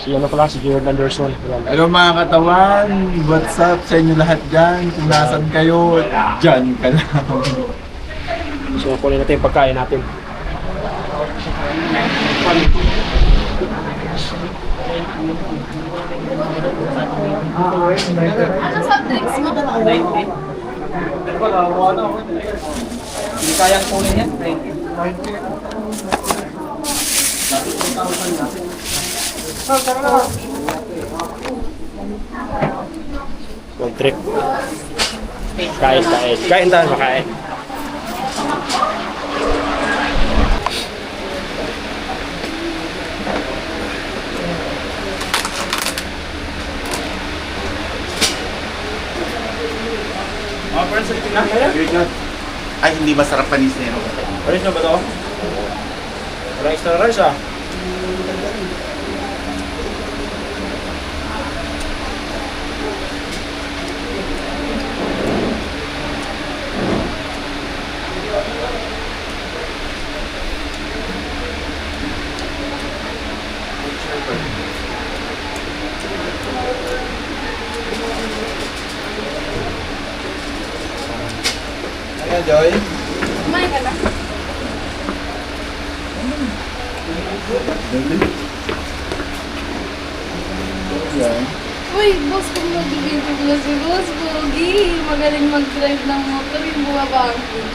Si ano pala, si Jared Anderson. Hello mga katawan, what's up sa inyo lahat dyan? Kung nasan kayo, dyan ka lang. So kunin natin yung pagkain natin. Ano soft drinks mo? Hindi kayang kunin yan. Road trip. Kain. Kain tayo, makain. Mga friends, ulitin na kaya? Ay, hindi masarap panis na yun. Rice na ba ito? Walang extra rice ah. Ayan, Joy. Kumain ka na? Uy, boss, kung magbibigay ko si Boss Pogi, magaling mag-drive ng motor yung bumabangin.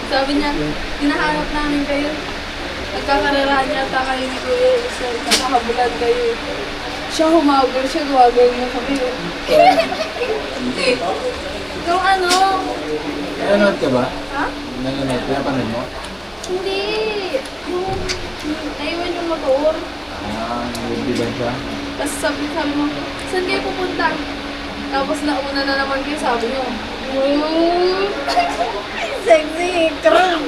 Sabi niya, hinahanap namin kayo. Nagkakararahan yata kayo ni Kuya Isa, kakahabulan kayo. Siya humabol siya, gumagawin na kami. Yung ano? Nanonood ka ba? Ha? Nanonood, pinapanood mo? Hindi. Yung naiwan yung motor. Ah, hindi ba siya? Tapos sabi mo, saan kayo pupunta? Tapos nauna na naman kayo, sabi niyo, sexy, krang!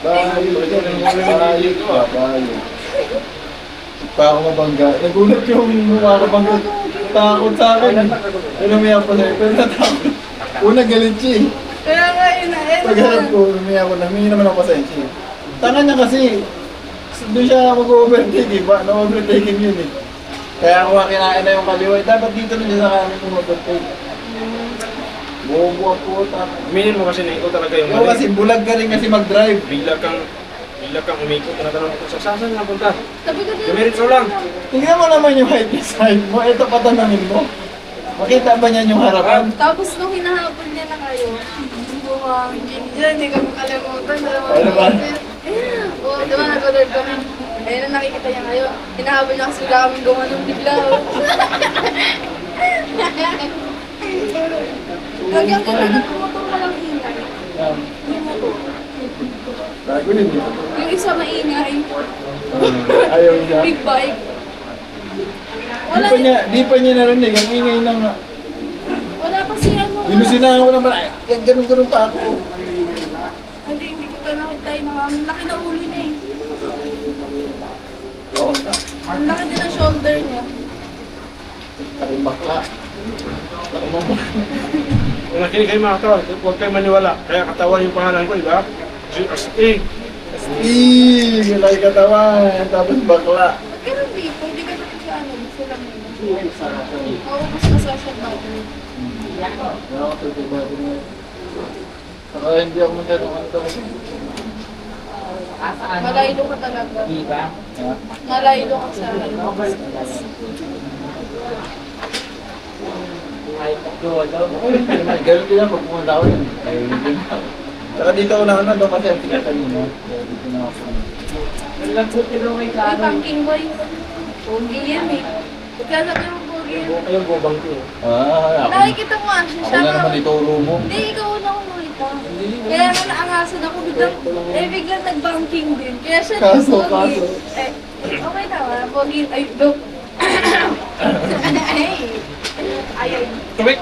Bayo ko ah, bayo. Pa ako mabangga. Nagulat yung makakabangga. Takot sa akin. Umiyak ko sa'yo, pero natakot. Una galit siya eh. Kaya nga yun na, Pagharap ko, umiyak ko, humingi naman ako pasensya eh. Tanga niya kasi, doon siya mag-overtake eh, na-overtaking yun eh. Kaya ako nga kinain na yung kaliwa, dapat dito na siya sa kanin kung overtake. Bobo ang puta. Aminin mo kasi na ikaw talaga yung Oo kasi bulag ka rin kasi mag-drive. Bigla kang umikot, tinatanong ko sa saan na punta? Sabi ko din, Dumiritso lang. Tingnan mo naman yung height side mo, ito patanangin mo. Makita ba niyan yung harapan? tapos nung hinahabol niya na kayo, bumangin niya, hindi kami kalimutan. Ano ba? Oo, di ba nag-order kami? Ayun na nakikita niya ngayon. Hinahabol niya kasi bigla kami gumanong bigla. Lagyan ko na nagpumotor walang ingay. Yung motor. Bago din yun. Yung isa maingay. Ayaw niya. Big bike. Di pa niya narinig, ang ingay na nga. Wala pa siya ano. Ilusinahan ko naman, ay, ganun-ganun pa ako. Hindi ko pa nakita yun. Ang laki na ulo niya eh. Ang laki din ang shoulder niya. Ay, bakla. Kung nakinig kayo mga katawan, huwag kayo maniwala. Kaya katawan yung pangalan ko, di ba? GSA. Eee, malaki katawan, tapos bakla. Ba't ganun dito? Hindi ka natin sa ano. Gusto lang yun. Oo, mas masasya ba? Saka hindi ako masyadong ano talaga. Malaylo ka talaga. Malaylo ka sa Ganun din ako, pumunta ako yun. Saka dito ako na doon kasi ang tigat kanina. Kaya dito na ako. May pangking boy. Pogi yan eh. Pagkasabi mo pogi yan. Kayong bubang ko. Nakikita mo nga siya. Ako na naman ituro mo. Hindi, ikaw una ko makita. Kaya nga naangasan ako biglang nag-banking din. Kaya siya Kaso. Eh, okay naman. Pogi, ay, look. Ay. Wait!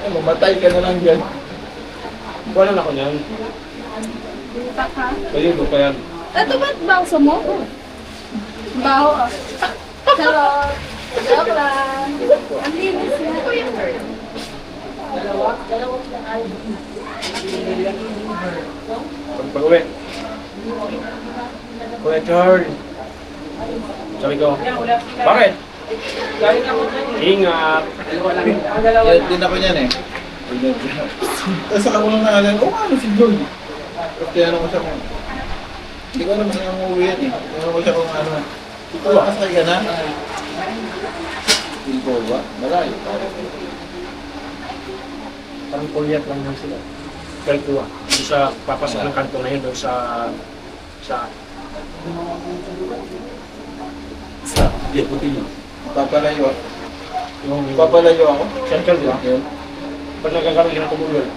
Ay, mamatay ka na lang dyan. Wala na ako niyan. Butak ha? Ayun, ko kaya. Ito ba't bangsa mo? Baho ah. Charot. Joke lang. Ang linis na. Pag-uwi. Kuya Charles. Sabi ko, bakit? Ingat. Kaya din ako niyan eh. Tapos ako nung naalan, ano si Joy? Tapos kaya ko siya kung... Hindi ko alam saan ang uuwi yan eh. Kaya ko siya kung ano. Ito, kasakay ka na? Hindi ko ba? Malayo. Parang kulyat lang lang sila. Kalto ah. Doon sa papasok ng kanto na yun, doon sa... Deputy. Papalayo. Yung Papalayo ako? circle, di ba? Yun. Pag nagkakaroon ka ng tumulol,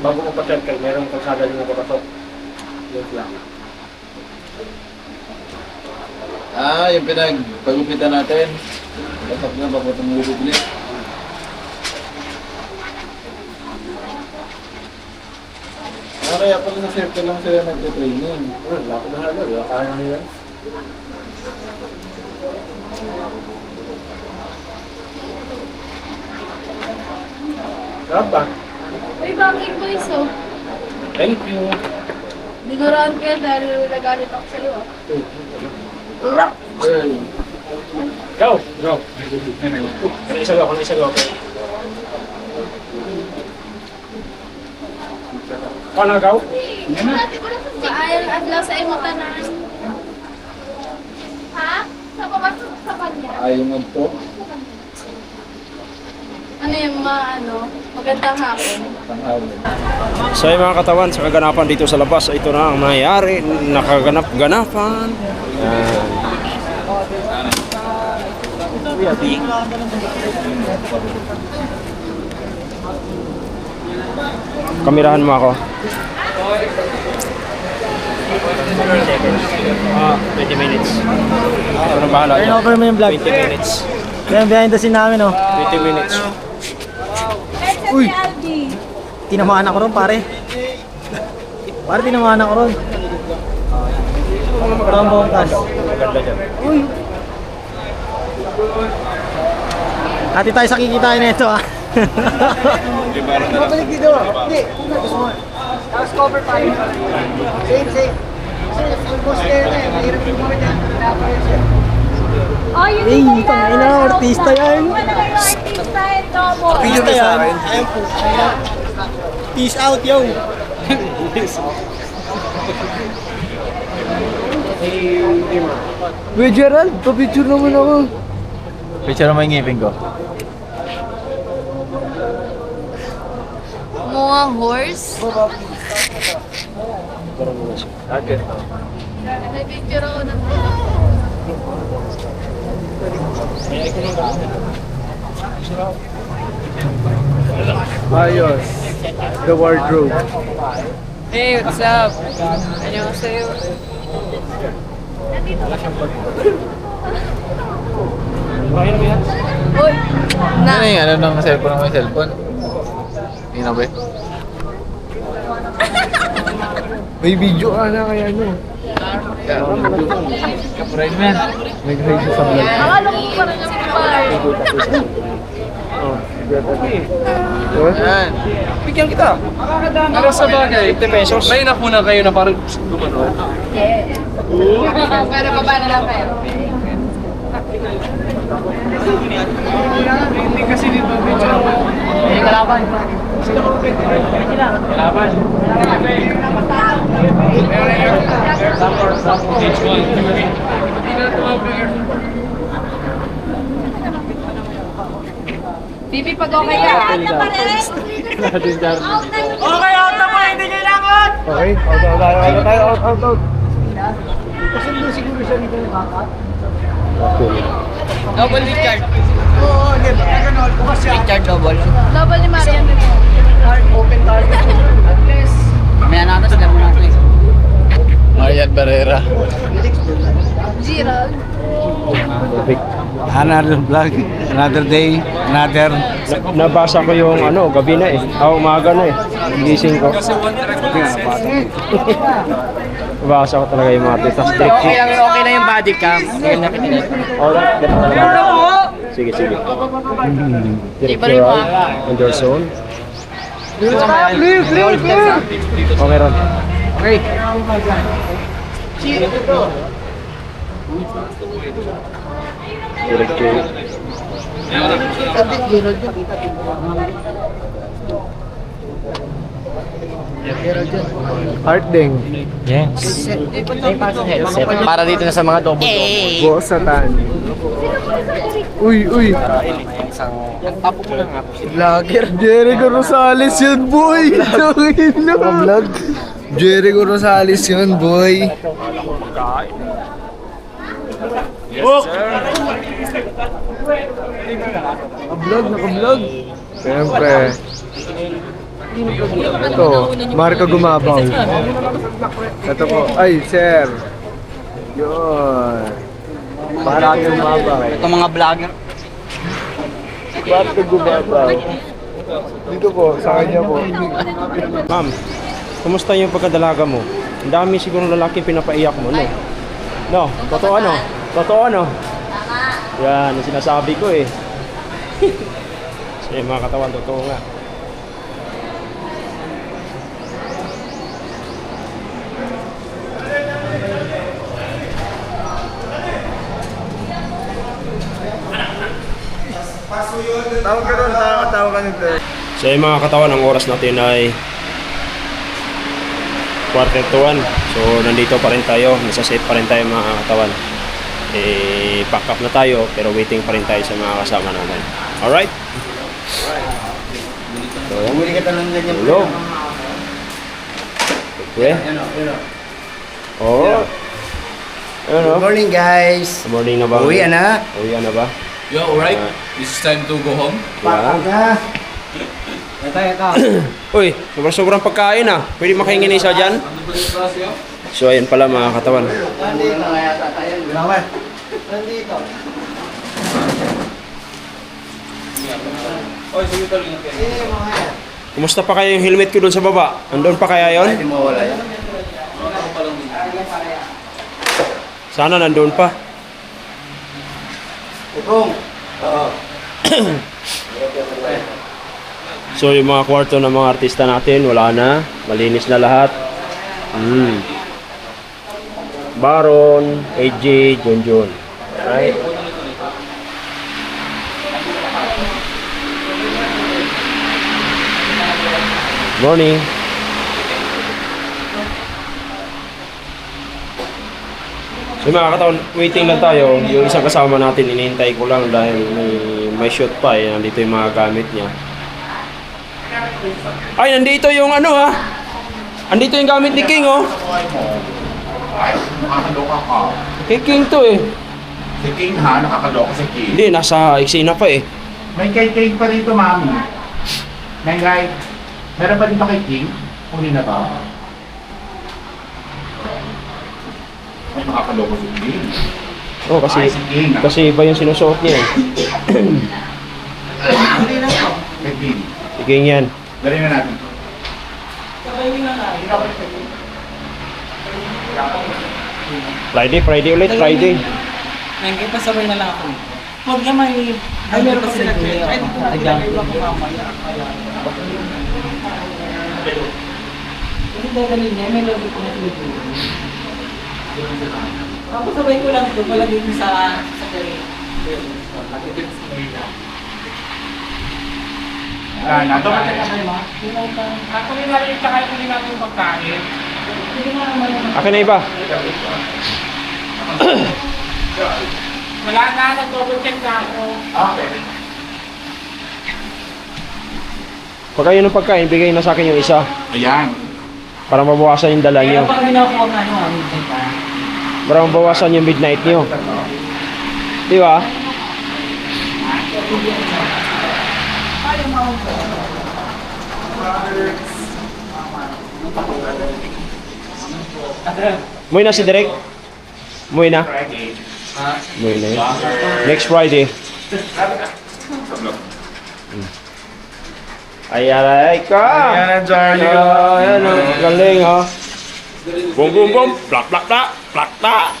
bago mo pa circle, merong kalsada din na papatok. Yun lang. Yung pinagpagupitan natin. Tapos na, papatong bubuli. Kaya pala sa circle lang sila nagte-training. Wala ko na halos, wala kaya na nila. Sarap ba? May banking boys oh. Thank you. Dinuraan ko yan dahil nagalit ako sa'yo ah. Go! Go! Isa go, isa go. Paano go? Maayang adlaw sa imo tanan. Ha? Sa papasok sa kanya? Ayaw nga po. Ano yung magandang hapon? Tanghali. So yung mga katawan sa kaganapan dito sa labas, ito na ang nangyayari, nakaganap-ganapan. Kamerahan mo ako. 20 minutes. Ito na bahala. Turnover mo yung vlog. 20 minutes. Yan, behind the scene namin, oh. 20 minutes. Uy! Tinamaan ako ron, pare. Pare, tinamaan ako ron. Ito ang bongkas. Maganda dyan. Uy! Ati tayo sa kikitain na ito, ah. Mabalik dito. Hindi. Tapos cover tayo. Same. Almost there na eh. Mahirap yung mga dyan. Oh, yun Eh, tangina, artista yan. Artista ito mo. Artista yan. Ayan po. Peace out, yo. Uy, Gerald, pa-picture naman ako. Picture naman yung ngipin ko. Mga horse? May picture ako ng Ayos. The wardrobe. Hey, what's up? Annyeonghaseyo. Uy! Na! Ano yung ano ng cellphone ng cellphone? Tingnan ba? May video ka na kaya ano? Kapurain mo yan. Nag-hide sa vlog. Akala ko parang si Par. Yan. Bigyan kita. Para sa bagay, 50 pesos. May nakuna kayo na parang gumano. Pero baba na lang kayo. Hindi kasi dito medyo... Kalaban. Kalaban. Bibi, pag okay ka. Okay, out. Kasundo siguro siya dito ng baka. Double Richard. Oo, hindi ba? Ganun, bukas siya. Richard double. Double ni Marian din. Open target. At least, May natin sila muna ito eh. Marian Barrera. Gerald. Another vlog, another day, another... Nabasa ko yung ano, gabi na eh. Umaga na eh. Gising ko. Nabasa ko talaga yung mga test. Okay na yung body cam. Hindi na kinilit. Sige. Director Anderson. Okay, Ron. Okay. Director. Art Deng. Yes. Para dito na sa mga double. Satan. Uy. Tapo mo lang nga. Vlogger. Jericho Rosales yun, boy. Vlog. Jericho Rosales yun, boy. Naka-vlog. Siyempre. Ito, Marco Gumabaw. Ito po. Ay, sir. Yun. Marco Gumabaw. Ito mga vlogger. Marco Gumabaw. Dito po, sa kanya po. Ma'am, kumusta yung pagkadalaga mo? Ang dami siguro lalaki pinapaiyak mo, no? No, totoo ano? Yan, ang sinasabi ko eh. So yung mga katawan, totoo nga. Tawag ka doon, tawag ka nito. So yung mga katawan, ang oras natin ay 1:45. So nandito pa rin tayo, nasa safe pa rin tayo mga katawan. Pack up na tayo, pero waiting pa rin tayo sa mga kasama natin. Alright? So, Bumili ka talang ganyan. hello. Okay. Oh. Good morning, guys. Good morning na ba? Uwi na. Uwi na ba? Yo, alright. This is time to go home. Pack na. Ito. Uy, sobrang pagkain ah. Pwede makahingi na isa dyan? So ayun pala mga katawan. nandito nga yata tayo. Nandito. Kumusta pa kaya yung helmet ko doon sa baba? Andun pa kaya yon? Hindi mo wala yan. Sana nandun pa. Ikong. Oo. So yung mga kwarto ng mga artista natin, wala na. Malinis na lahat. Baron, AJ, Junjun. Right? Morning. So mga katawan, waiting lang tayo. Yung isang kasama natin, inihintay ko lang dahil may shoot pa eh. Nandito yung mga gamit niya. Ay, nandito yung ano ha. Andito yung gamit ni King oh. Nakakaloka ka. Kay King to eh. Si King ha, nakakaloka si King. Hindi, nasa eksena pa eh. May kay King pa rito, mami. May guy. Meron pa dito kay King? Kunin na ba? Ay, nakakaloka si King. Oh, kasi Ay, si King. kasi iba yung sinusuot niya eh. Kay King. Si King yan. Dali na natin. Friday ulit, Friday. Nangyayon pa sabay na lang ako. Huwag niya may... Ay, meron pa sila. Hindi dahil niya, may lobby ko na sila. Tapos sabay ko lang ito, palagay ko sa kare. Dumating ka kayo, ma? Ako rin namin tsaka yung namin yung pagkain. Akin na iba. Wala na, nag-double check na ako. Okay. Pag kayo ng pagkain, bigay na sa akin yung isa. Ayan. Para mabawasan yung dala nyo. Kaya pag ginawa na ano, midnight pa. Para mabawasan yung midnight nyo. Di ba? Umuwi na si Derek? Umuwi na? Umuwi na yun. Next Friday. Ay, ka! Ayan, Charlie. Ayan, galing, ha? Boom, boom, boom! Plak, plak, plak! Plak, plak!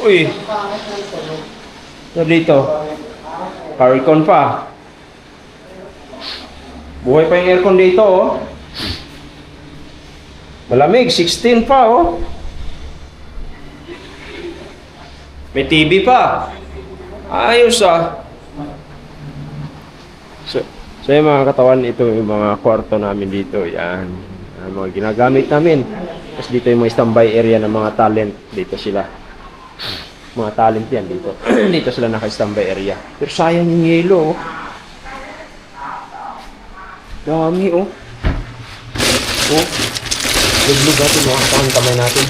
Uy! Ano dito? Aircon pa. Buhay pa yung aircon dito, oh. Malamig, 16 pa, oh. May TV pa. Ayos, ah. So yung mga katawan, ito yung mga kwarto namin dito. Yan. Ang mga ginagamit namin. Tapos dito yung mga standby area ng mga talent. Dito sila. Mga talent yan dito. Dito sila naka-standby area. Pero sayang yung yelo, oh. Dami, oh. Oh. Luglug natin, mga katawan, kamay natin.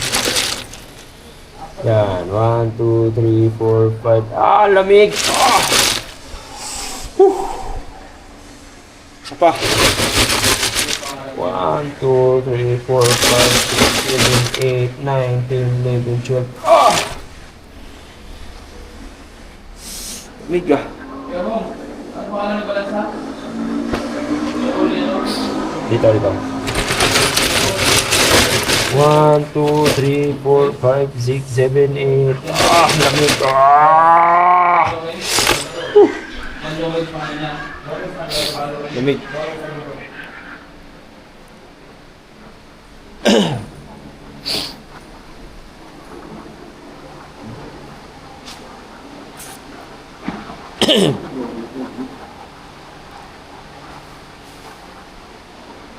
Yan. 1, 2, 3, 4, 5. Ah, lamig! Ah! Isa pa. 1, 2, 3, 4, 5, 6, 7, 8, 9, 10, 11, 12. Ah! Lamig ah. Dito, dito. 1, 2, 3, 4, 5, 6, 7, 8. Ah, lamig. Ah! Lamig.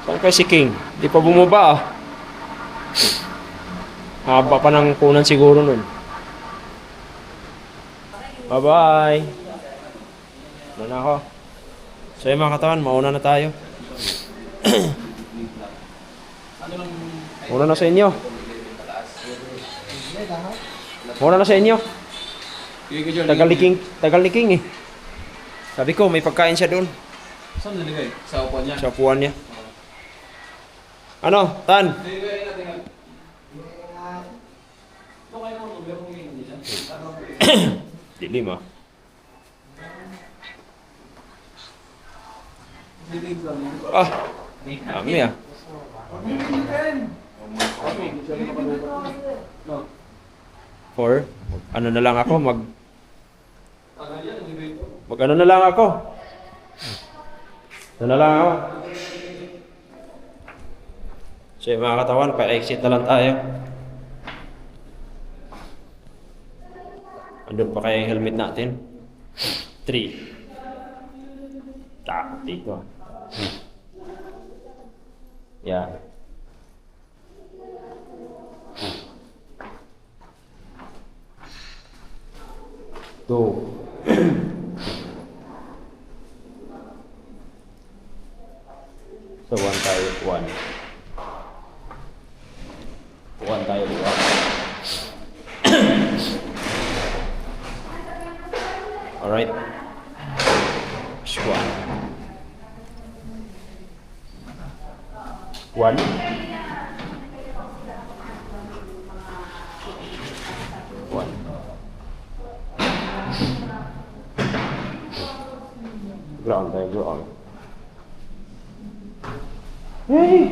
Saan kayo si King? Di pa bumaba ah. Haba pa ng kunan siguro nun. Bye-bye. Ano na ako? So yung mga katawan, mauna na tayo. Mauna na sa inyo. Mauna na sa inyo. Tagal ni King eh. Sabi ko, may pagkain siya doon. Saan nalagay? Sa upuan niya? Sa upuan niya. Ano, Tan? Dilim ah. Ah, dami ah. Or, ano na lang ako, mag ano na lang ako. Ano na lang ako. So yung mga katawan, pa-exit na lang tayo. Andun pa kaya yung helmet natin. 3. Tak, dito. Yan. Two. So, 1 tayo, 1. 1 tayo, 1. Alright. Squat. 1. 1. Ground tayo, ground. Hey!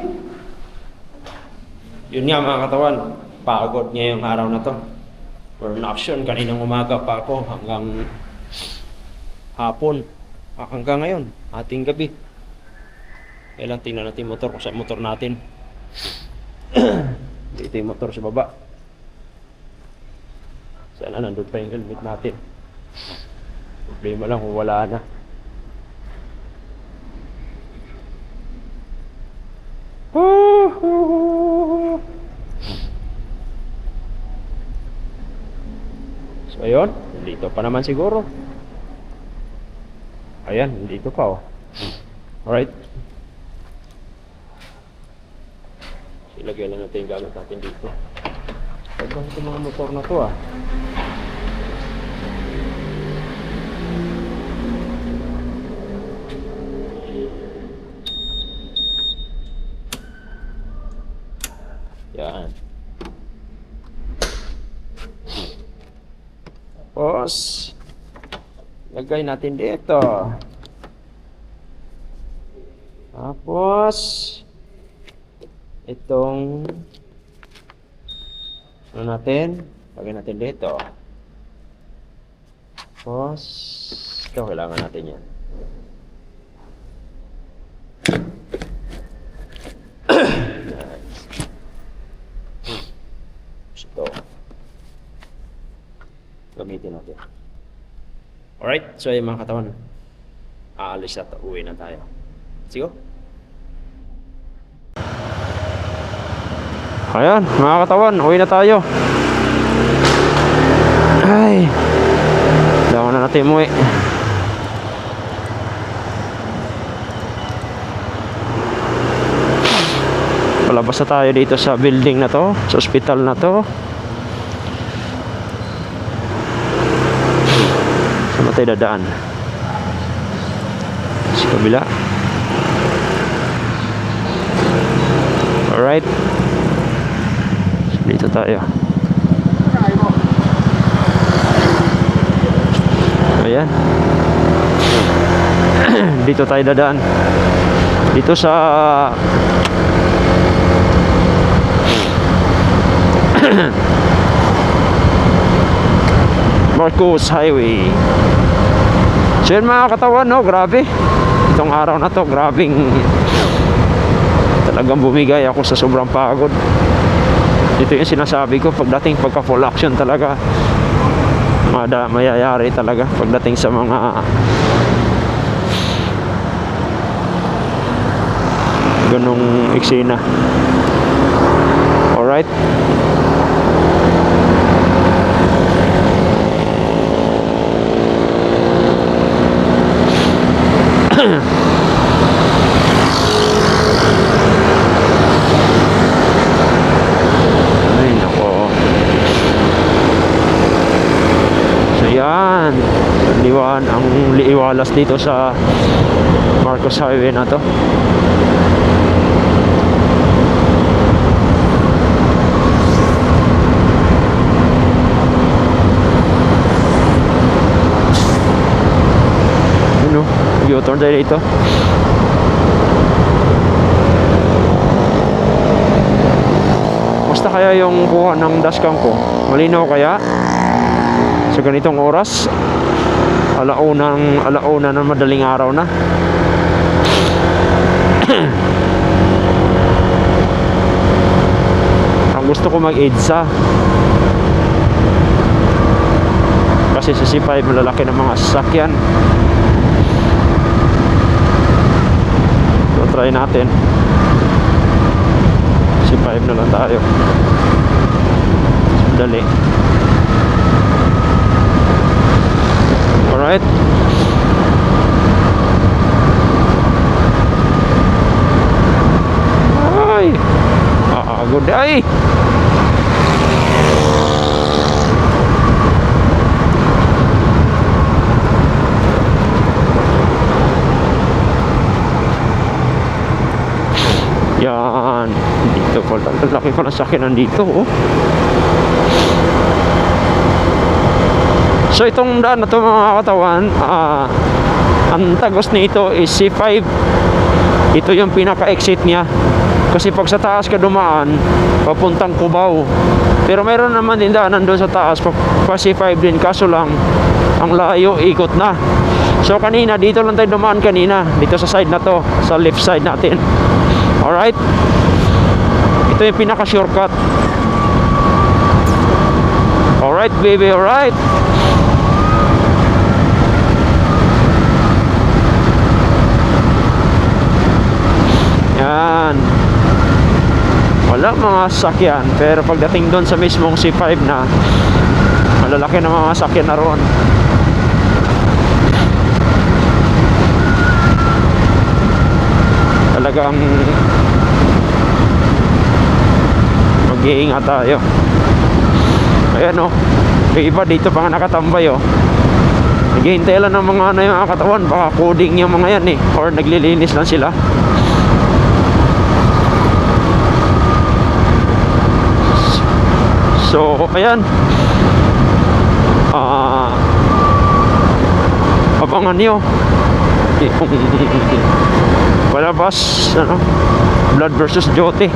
Yun nga mga katawan, pagod ngayong araw na to. We're in action, kaninang umaga pa ako hanggang hapon. Hanggang ngayon, ating gabi. Kailan tingnan natin motor, kung saan motor natin. Dito yung motor sa baba. Sana nandun pa yung helmet natin. Problema lang kung wala na. So ayun, dito pa naman siguro. Ayan, dito pa oh. Alright. Ilagay lang natin yung gamit natin dito. Pagkang itong mga motor na to ah. Yan. Tapos, lagay natin dito. Tapos, itong ano natin, lagay natin dito. Tapos, ito kailangan natin yan. Ito. Gamitin natin. Alright, so yung mga katawan, aalis na uwi na tayo. Sige. Ayan, mga katawan, uwi na tayo. Ay, kailangan na natin umuwi. Palabas na tayo dito sa building na to, sa hospital na to. Saan tayo dadaan? Sa kabila. Alright. Dito tayo. Ayan. Dito tayo dadaan. Dito sa Marcos Highway. So yun mga katawan, no? Grabe. Itong araw na to, grabing talagang bumigay ako sa sobrang pagod. Ito yung sinasabi ko pagdating pagka full action talaga mayayari talaga pagdating sa mga ganong eksena. Alright. Ay nako. So yan, ang liiwalas dito sa Marcos Highway na to. Ano, U-turn tayo dito. Basta kaya yung kuha ng dashcam ko, malinaw kaya sa ganitong oras, alauna ng madaling araw na. Ang gusto ko mag-EDSA kasi sa C5 malalaki ng mga sasakyan. So try natin, C5 na lang tayo. Dali. Alright. Ay. Good day. Yan. Dito pala. Laki pala sa akin nandito. Oh. So itong daan na ito mga katawan, ang tagos nito is C5. Ito yung pinaka-exit niya. Kasi pag sa taas ka dumaan, papuntang Cubao. Pero meron naman din daanan doon sa taas, pa C5 din. Kaso lang, ang layo, ikot na. So kanina, dito lang tayo dumaan kanina. Dito sa side na to, sa left side natin. Alright? Ito yung pinaka-shortcut. Alright? Alright, baby, alright. Yan. Wala mga sasakyan, pero pagdating doon sa mismong C5 na, malalaki na mga sasakyan na roon. Talagang mag-iingat tayo. Ayan o, yung iba dito pa nga nakatambay o. Naghihintay lang ng mga ano yung mga katawan, baka coding yung mga yan eh, or naglilinis lang sila. So, ayan. Abangan nyo yung palabas, ano, Blood versus Jote.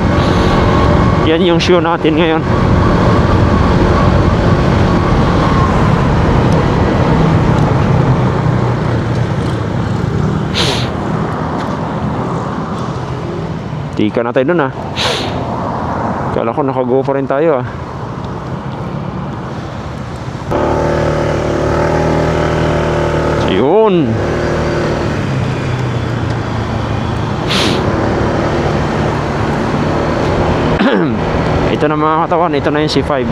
Yan yung show natin ngayon. Tika na tayo dun ah. Kala ko nakago pa rin tayo ah. Yun. Ito na mga katawan, ito na yung C5.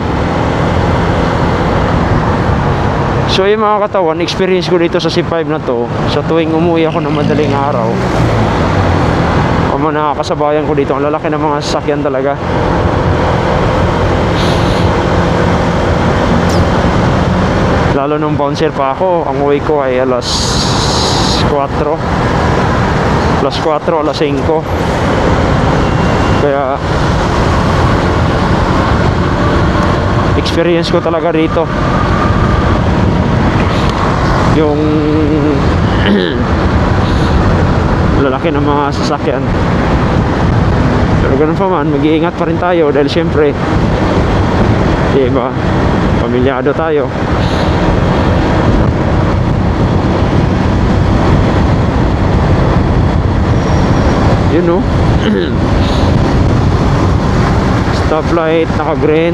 So yung mga katawan, experience ko dito sa C5 na to, sa tuwing umuwi ako ng madaling araw, o mga nakakasabayan ko dito, ang lalaki ng mga sasakyan talaga. Lalo nung bouncer pa ako, ang uwi ko ay alas 4, alas 5. Kaya experience ko talaga rito yung lalaki ng mga sasakyan. Pero ganun pa man, mag-iingat pa rin tayo dahil syempre, diba, pamilyado tayo. Yun no. Stoplight naka-green.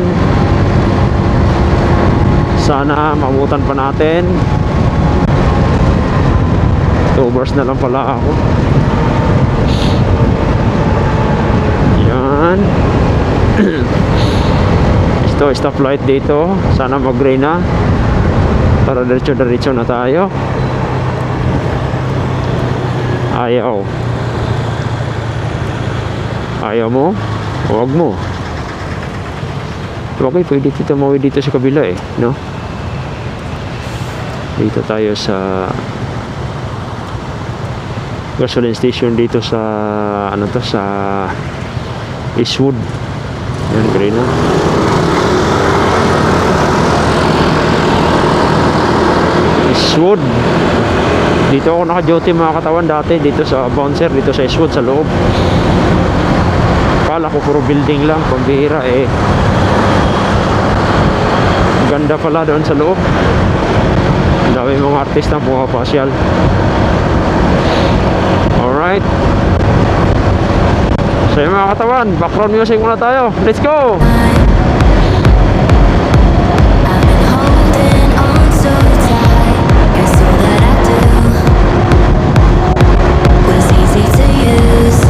Sana mabutan pa natin. 2 hours na lang pala ako. Yan. Ito, stoplight dito. Sana mag-green na para diretso-diretso na tayo. Ayaw. Ayaw mo? Huwag mo. Okay, pwede dito mawid dito sa kabila eh, no? Dito tayo sa gasoline station dito sa ano to, sa Eastwood. Yan, green na. Eastwood. Dito ako naka-duty mga katawan dati, dito sa bouncer, dito sa Eastwood, sa loob. Akala ko puro building lang, pambihira eh. Ganda pala doon sa loob. Ang dami mga artista pumapasyal. Alright. So yung mga katawan, background music muna tayo. Let's go! I've been holding on so tight, guess all that I do was easy to use.